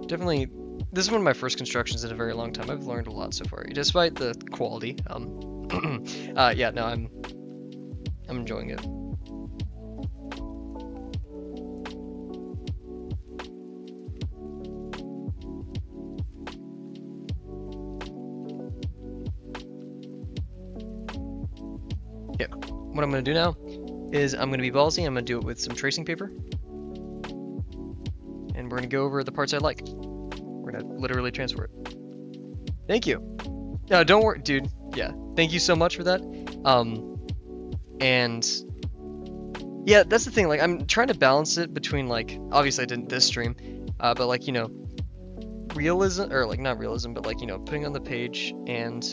Definitely, this is one of my first constructions in a very long time. I've learned a lot so far, despite the quality. Yeah, no, I'm enjoying it. Yeah, what I'm gonna do now is I'm gonna be ballsy. I'm gonna do it with some tracing paper. And we're gonna go over the parts I like. We're gonna literally transfer it. Thank you. No, don't worry, dude. Yeah, thank you so much for that. And yeah, that's the thing. Like, I'm trying to balance it between, like, obviously I didn't this stream, but like, you know, realism, or like not realism, but like, you know, putting on the page and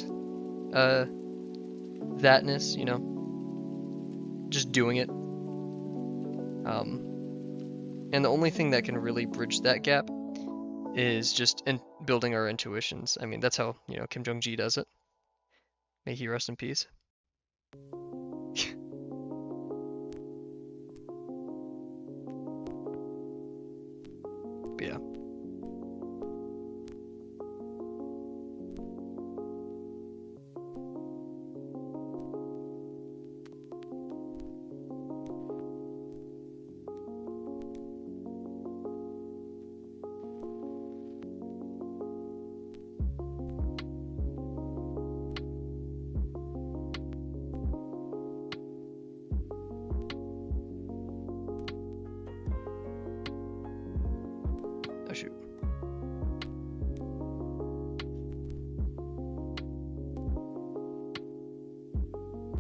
thatness, you know, just doing it. And the only thing that can really bridge that gap is just in building our intuitions. I mean, that's how, you know, Kim Jong-gi does it. May he rest in peace. But yeah. Oh shoot.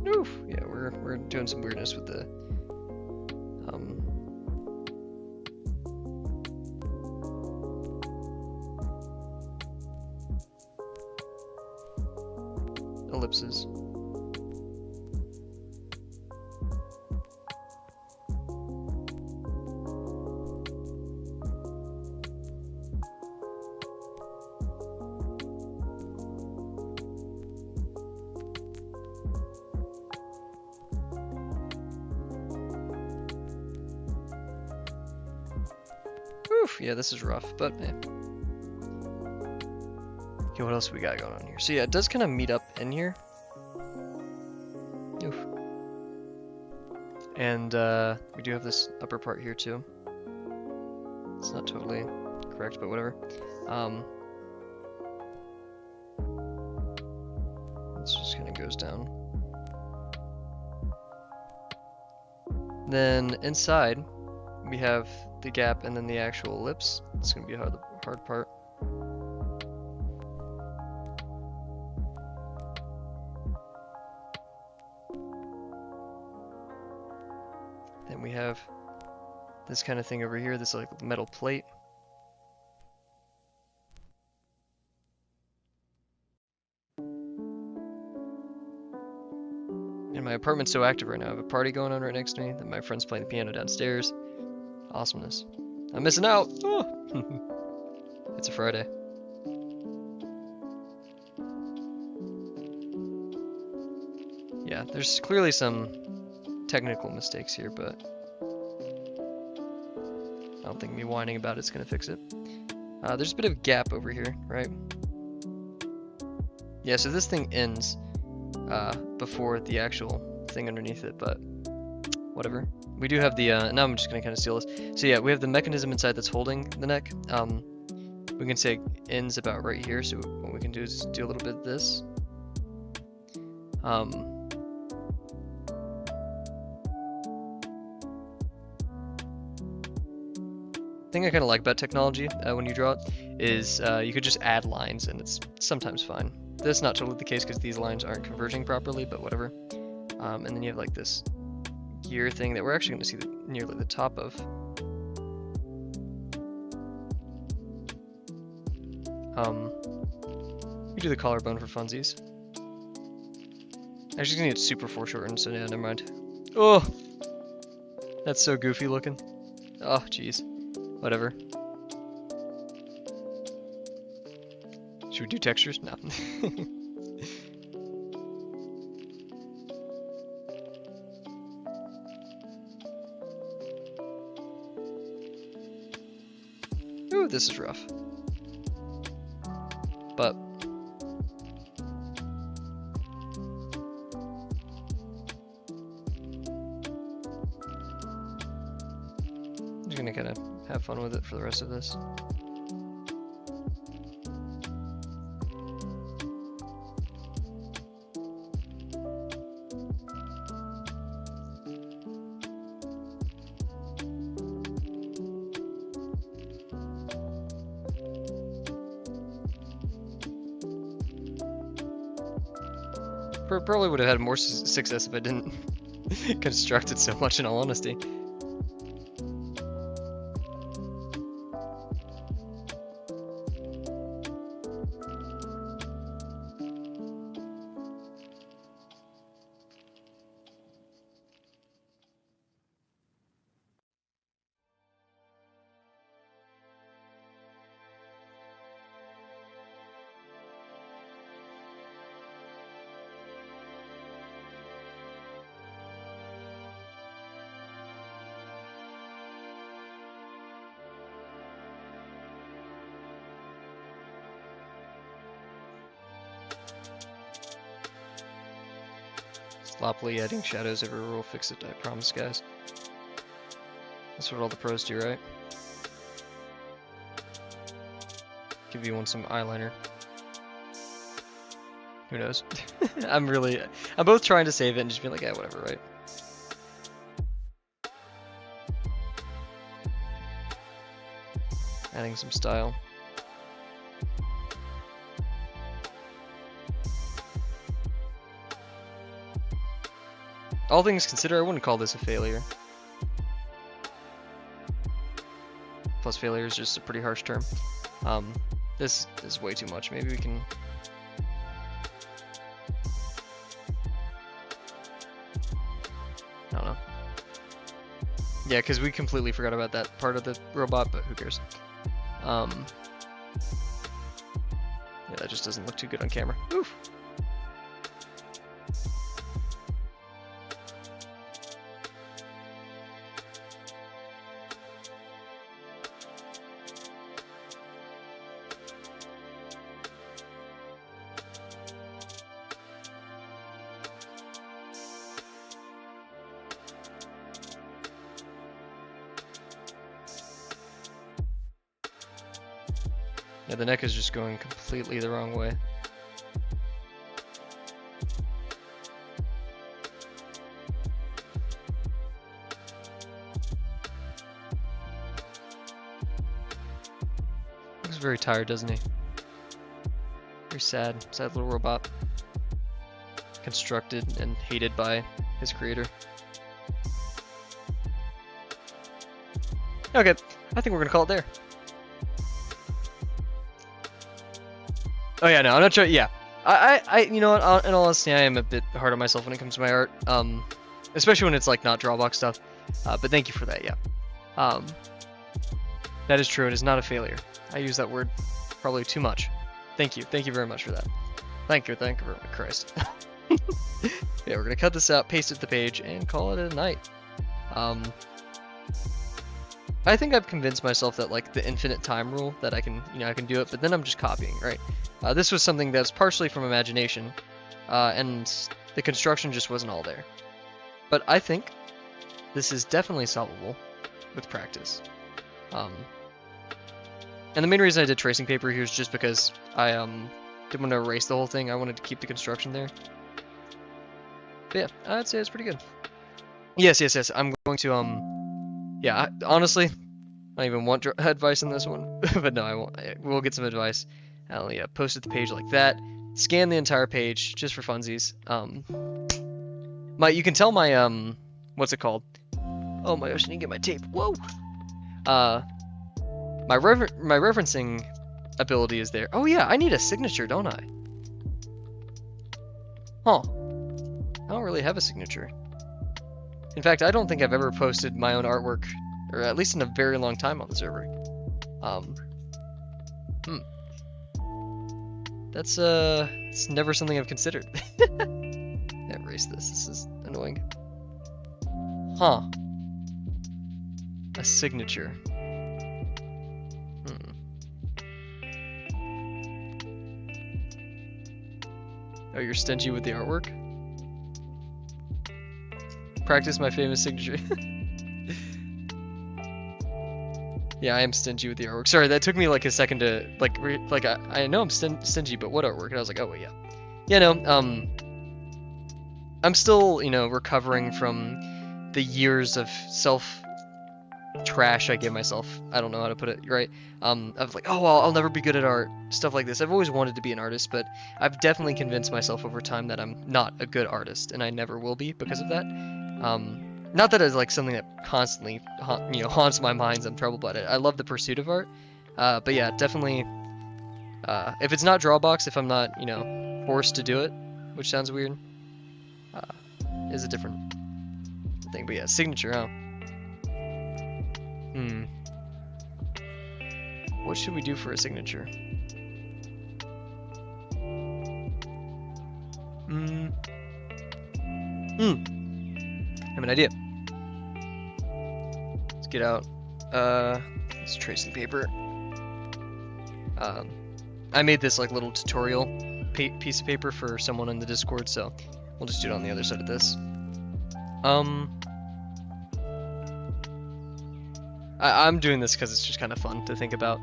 Oof. Yeah, we're doing some weirdness with the ellipses. Oof, yeah, this is rough, but eh. Okay, what else we got going on here? So yeah, it does kind of meet up in here. Oof. And we do have this upper part here too. It's not totally correct, but whatever. This just kind of goes down. Then inside, we have the gap and then the actual ellipse. It's going to be the hard part. Then we have this kind of thing over here, this like metal plate. And my apartment's so active right now. I have a party going on right next to me. Then my friend's playing the piano downstairs. Awesomeness. I'm missing out! Oh. It's a Friday. Yeah, there's clearly some technical mistakes here, but I don't think me whining about it's gonna fix it. There's a bit of gap over here, right? Yeah, so this thing ends before the actual thing underneath it, but whatever. We do have the, now I'm just gonna kind of steal this. So yeah, we have the mechanism inside that's holding the neck. We can say it ends about right here, so what we can do is do a little bit of this. Thing I kind of like about technology when you draw it is you could just add lines and it's sometimes fine. That's not totally the case because these lines aren't converging properly, but whatever. And then you have like this gear thing that we're actually going to see nearly the top of. We do the collarbone for funsies. Actually, gonna need super foreshortened, so yeah, never mind. Oh, that's so goofy looking. Oh, jeez. Whatever. Should we do textures? No. Ooh, this is rough. But I'm just gonna kind of have fun with it for the rest of this. Probably would have had more success if I didn't construct it so much, in all honesty. sloppily adding shadows everywhere will fix it, I promise, guys. That's what all the pros do, right? Give you some eyeliner. Who knows? I'm both trying to save it and just be like, yeah, whatever, right? Adding some style. All things considered, I wouldn't call this a failure. Plus failure is just a pretty harsh term. This is way too much. Maybe we can... I don't know. Yeah, because we completely forgot about that part of the robot, but who cares? Yeah, that just doesn't look too good on camera. Oof. Yeah, the neck is just going completely the wrong way. Looks very tired, doesn't he? Very sad. Sad little robot. Constructed and hated by his creator. Okay, I think we're gonna call it there. Oh yeah, no, I'm not sure. Yeah, you know what? In all honesty, I am a bit hard on myself when it comes to my art, especially when it's like not Drawbox stuff. But thank you for that. Yeah, that is true. It is not a failure. I use that word probably too much. Thank you very much for that. Thank you very much, Christ. Yeah, we're gonna cut this out, paste it to the page, and call it a night. I think I've convinced myself that like the infinite time rule that I can do it, but then I'm just copying, right? This was something that's partially from imagination, and the construction just wasn't all there. But I think this is definitely solvable with practice. And the main reason I did tracing paper here is just because I didn't want to erase the whole thing. I wanted to keep the construction there. But yeah, I'd say it's pretty good. Yes. I'm going to yeah, honestly, I don't even want advice on this one, but no, I won't. We'll get some advice. I'll post it to the page like that. Scan the entire page just for funsies. You can tell my what's it called? Oh my gosh, I need to get my tape. Whoa. My referencing ability is there. Oh yeah, I need a signature, don't I? Huh. I don't really have a signature. In fact, I don't think I've ever posted my own artwork, or at least in a very long time on the server. That's it's never something I've considered. Erase this. This is annoying. Huh. A signature. Oh, you're stingy with the artwork? Practice my famous signature. Yeah, I am stingy with the artwork. Sorry, that took me like a second to I know I'm stingy, but what artwork? And I was like, oh wait, yeah. Yeah, no. I'm still, recovering from the years of trash I give myself. I don't know how to put it right. Of like, oh, well, I'll never be good at art, stuff like this. I've always wanted to be an artist, but I've definitely convinced myself over time that I'm not a good artist, and I never will be because of that. Not that it's like something that constantly, haunts my mind. I'm troubled by it. I love the pursuit of art, but yeah, definitely. If it's not Drawbox, if I'm not, forced to do it, which sounds weird, is a different thing. But yeah, signature, huh? What should we do for a signature? I have an idea. Let's get out this tracing paper. I made this like little tutorial piece of paper for someone in the Discord, so We'll just do it on the other side of this. I'm doing this because it's just kind of fun to think about.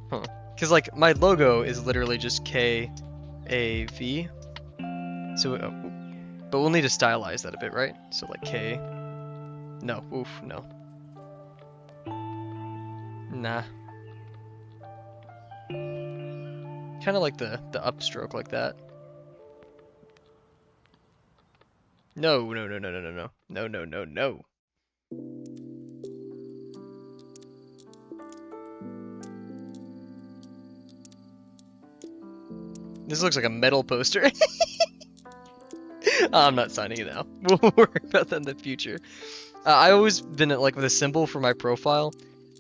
Huh. Because, like, my logo is literally just K-A-V. So, but we'll need to stylize that a bit, right? So, like, K. No, oof, no. Nah. Kind of like the upstroke like that. No, no, no, no, no, no, no. No, no, no, no. This looks like a metal poster. I'm not signing it now. We'll worry about that in the future. I always been like with a symbol for my profile.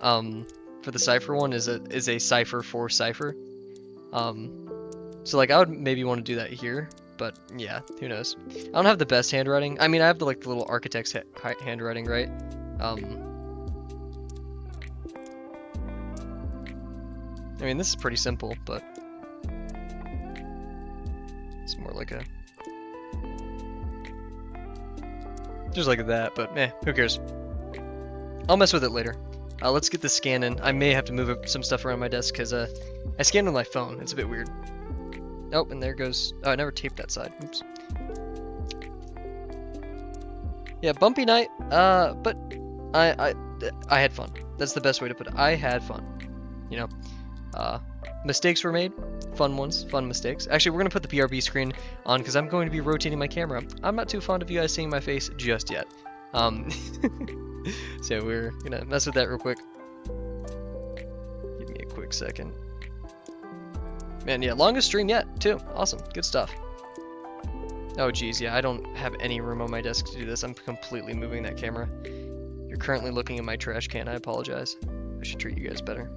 For the cipher one is a cipher for cipher. So like I would maybe want to do that here, but yeah, who knows? I don't have the best handwriting. I mean, I have the like the little architect's handwriting, right? I mean, this is pretty simple, but it's more like a just like that, but who cares? I'll mess with it later. Let's get the scan in. I may have to move some stuff around my desk because I scanned with my phone. It's a bit weird. Oh, and there goes. Oh, I never taped that side. Oops. Yeah, bumpy night. But I had fun. That's the best way to put it. I had fun. You know, mistakes were made. Fun ones. Fun mistakes. Actually, we're gonna put the PRB screen on because I'm going to be rotating my camera. I'm not too fond of you guys seeing my face just yet. So we're gonna mess with that real quick. Give me a quick second. Man, yeah, longest stream yet, too. Awesome, good stuff. Oh geez, yeah, I don't have any room on my desk to do this. I'm completely moving that camera. You're currently looking at my trash can. I apologize. I should treat you guys better.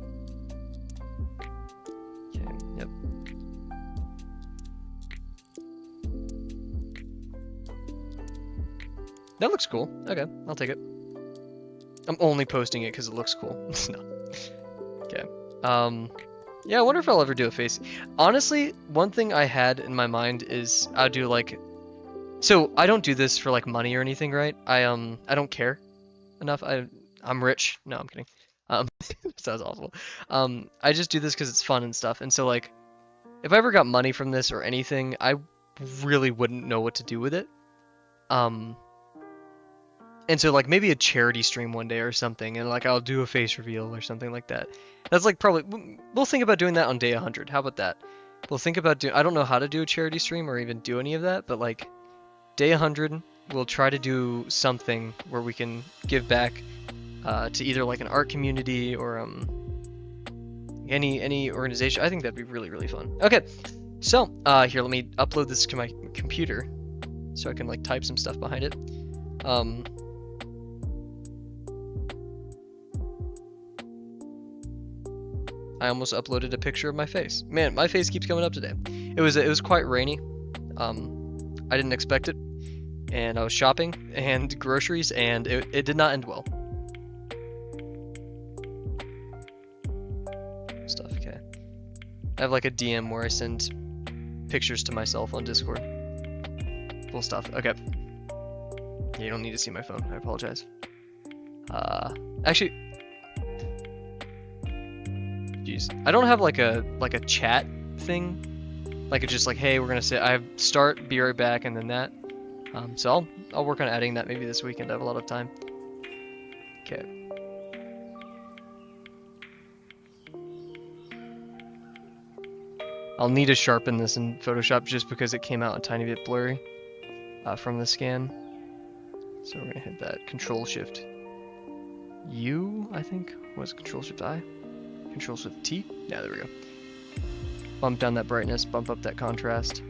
Okay, yep. That looks cool. Okay, I'll take it. I'm only posting it because it looks cool. No. Okay. Yeah, I wonder if I'll ever do a face. Honestly, one thing I had in my mind is I'll do like. So I don't do this for like money or anything, right? I don't care enough. I'm rich. No, I'm kidding. Sounds awful. I just do this because it's fun and stuff. And so like, if I ever got money from this or anything, I really wouldn't know what to do with it. And so like maybe a charity stream one day or something, and like I'll do a face reveal or something like that. That's like probably, we'll think about doing that on day 100. How about that? We'll think about doing, I don't know how to do a charity stream or even do any of that, but like day 100, we'll try to do something where we can give back to either like an art community or any organization. I think that'd be really, really fun. Okay, so here, let me upload this to my computer so I can like type some stuff behind it. I almost uploaded a picture of my face. Man, my face keeps coming up today. It was quite rainy. I didn't expect it, and I was shopping and groceries, and it did not end well. Stuff, okay. I have like a DM where I send pictures to myself on Discord. Cool stuff. Okay. Yeah, you don't need to see my phone. I apologize. Actually. Jeez. I don't have like a chat thing, like it's just like, hey, we're gonna say I have start, be right back, and then that. So I'll work on adding that maybe this weekend. I have a lot of time. Okay. I'll need to sharpen this in Photoshop just because it came out a tiny bit blurry from the scan. So we're gonna hit that Control Shift U, I think. Was Control Shift I? Control Shift T? Yeah, there we go. Bump down that brightness, bump up that contrast.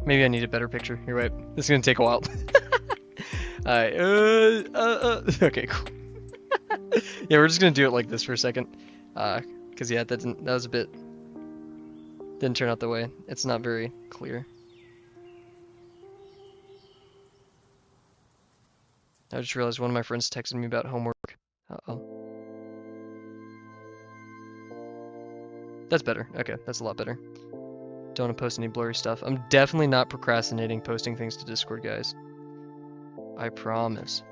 Maybe I need a better picture. You're right. This is gonna take a while. Alright, okay, cool. Yeah, we're just gonna do it like this for a second. Cause yeah, that was a bit, didn't turn out the way. It's not very clear. I just realized one of my friends texted me about homework. Uh-oh. That's better. Okay, that's a lot better. Don't want to post any blurry stuff. I'm definitely not procrastinating posting things to Discord, guys. I promise.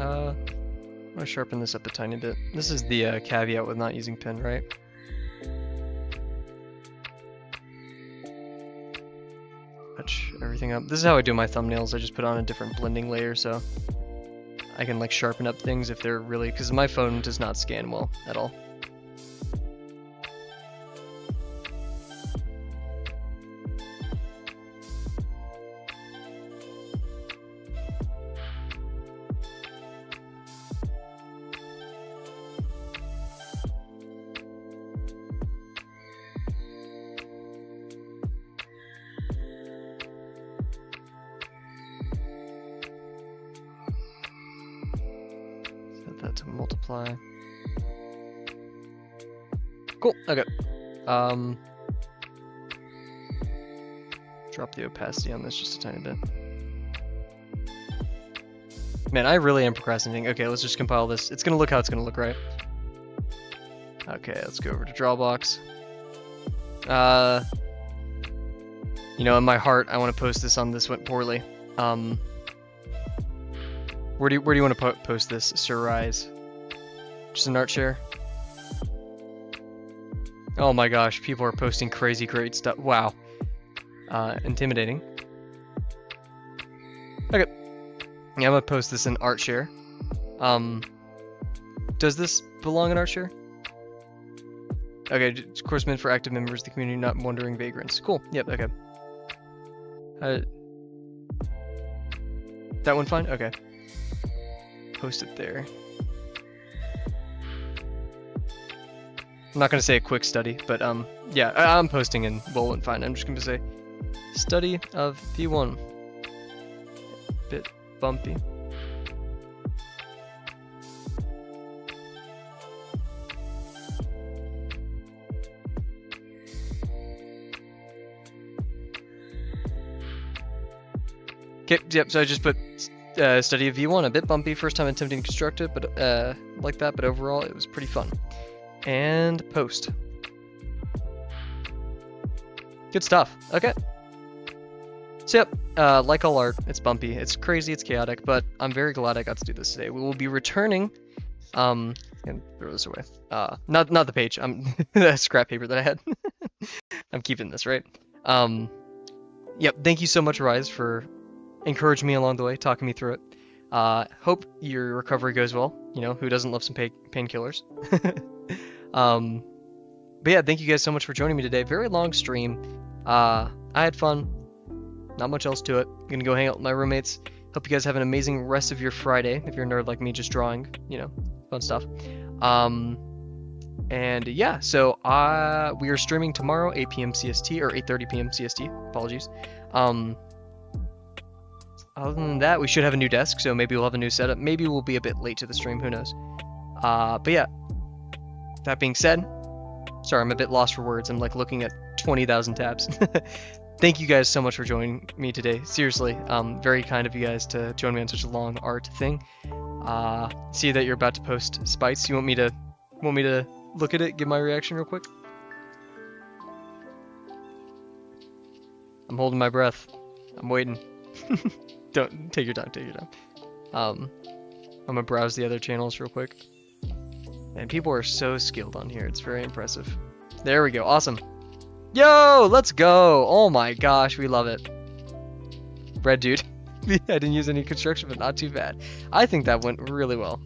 I'm gonna sharpen this up a tiny bit. This is the caveat with not using pen, right? Touch everything up. This is how I do my thumbnails. I just put on a different blending layer so I can like sharpen up things if they're really, because my phone does not scan well at all. That to multiply. Cool, okay. Drop the opacity on this just a tiny bit. Man, I really am procrastinating. Okay, let's just compile this. It's gonna look how it's gonna look, right? Okay, let's go over to Drawbox. You know, in my heart, I want to post this on This Went Poorly. Where do you want to post this, Sir Rise? Just an art share? Oh my gosh, people are posting crazy great stuff. Wow. Intimidating. Okay. Yeah, I'm gonna post this in art share. Does this belong in art share? Okay, of course meant for active members of the community, not wandering vagrants. Cool, yep, okay. That one fine? Okay. Post it there. I'm not gonna say a quick study, but yeah, I'm posting in Well and Fine. I'm just gonna say study of V1. Bit bumpy. Okay, yep, so I just put study of V1, a bit bumpy, first time attempting to construct it, but like that, but overall it was pretty fun. And post. Good stuff. Okay. So yep, like all art, it's bumpy, it's crazy, it's chaotic, but I'm very glad I got to do this today. We will be returning, and throw this away. Not the page, the scrap paper that I had. I'm keeping this, right? Yep, thank you so much, Rise, for encouraging me along the way, talking me through it. Hope your recovery goes well. You know, who doesn't love some painkillers? But yeah, thank you guys so much for joining me today. Very long stream. I had fun. Not much else to it. I'm gonna go hang out with my roommates. Hope you guys have an amazing rest of your Friday. If you're a nerd like me, just drawing, you know, fun stuff. And yeah, so we are streaming tomorrow, 8 p.m. CST, or 8:30 p.m. CST. Apologies. Other than that, we should have a new desk, so maybe we'll have a new setup. Maybe we'll be a bit late to the stream, who knows. But yeah, that being said, sorry, I'm a bit lost for words. I'm like looking at 20,000 tabs. Thank you guys so much for joining me today. Seriously, very kind of you guys to join me on such a long art thing. See that you're about to post Spites. You want me to look at it, give my reaction real quick? I'm holding my breath. I'm waiting. Don't take your time. Take your time. I'm gonna browse the other channels real quick. And people are so skilled on here. It's very impressive. There we go. Awesome. Yo, let's go. Oh my gosh, we love it. Red dude. I didn't use any construction, but not too bad. I think that went really well.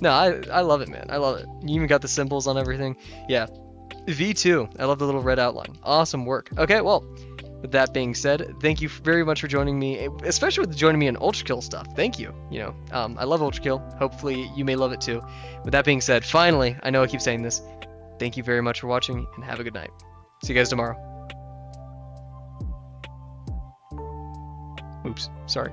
No, I love it, man. I love it. You even got the symbols on everything. Yeah. V2. I love the little red outline. Awesome work. Okay, well, with that being said, thank you very much for joining me, especially with joining me in Ultrakill stuff. Thank you. You know, I love Ultrakill. Hopefully you may love it too. With that being said, finally, I know I keep saying this, thank you very much for watching and have a good night. See you guys tomorrow. Oops, sorry.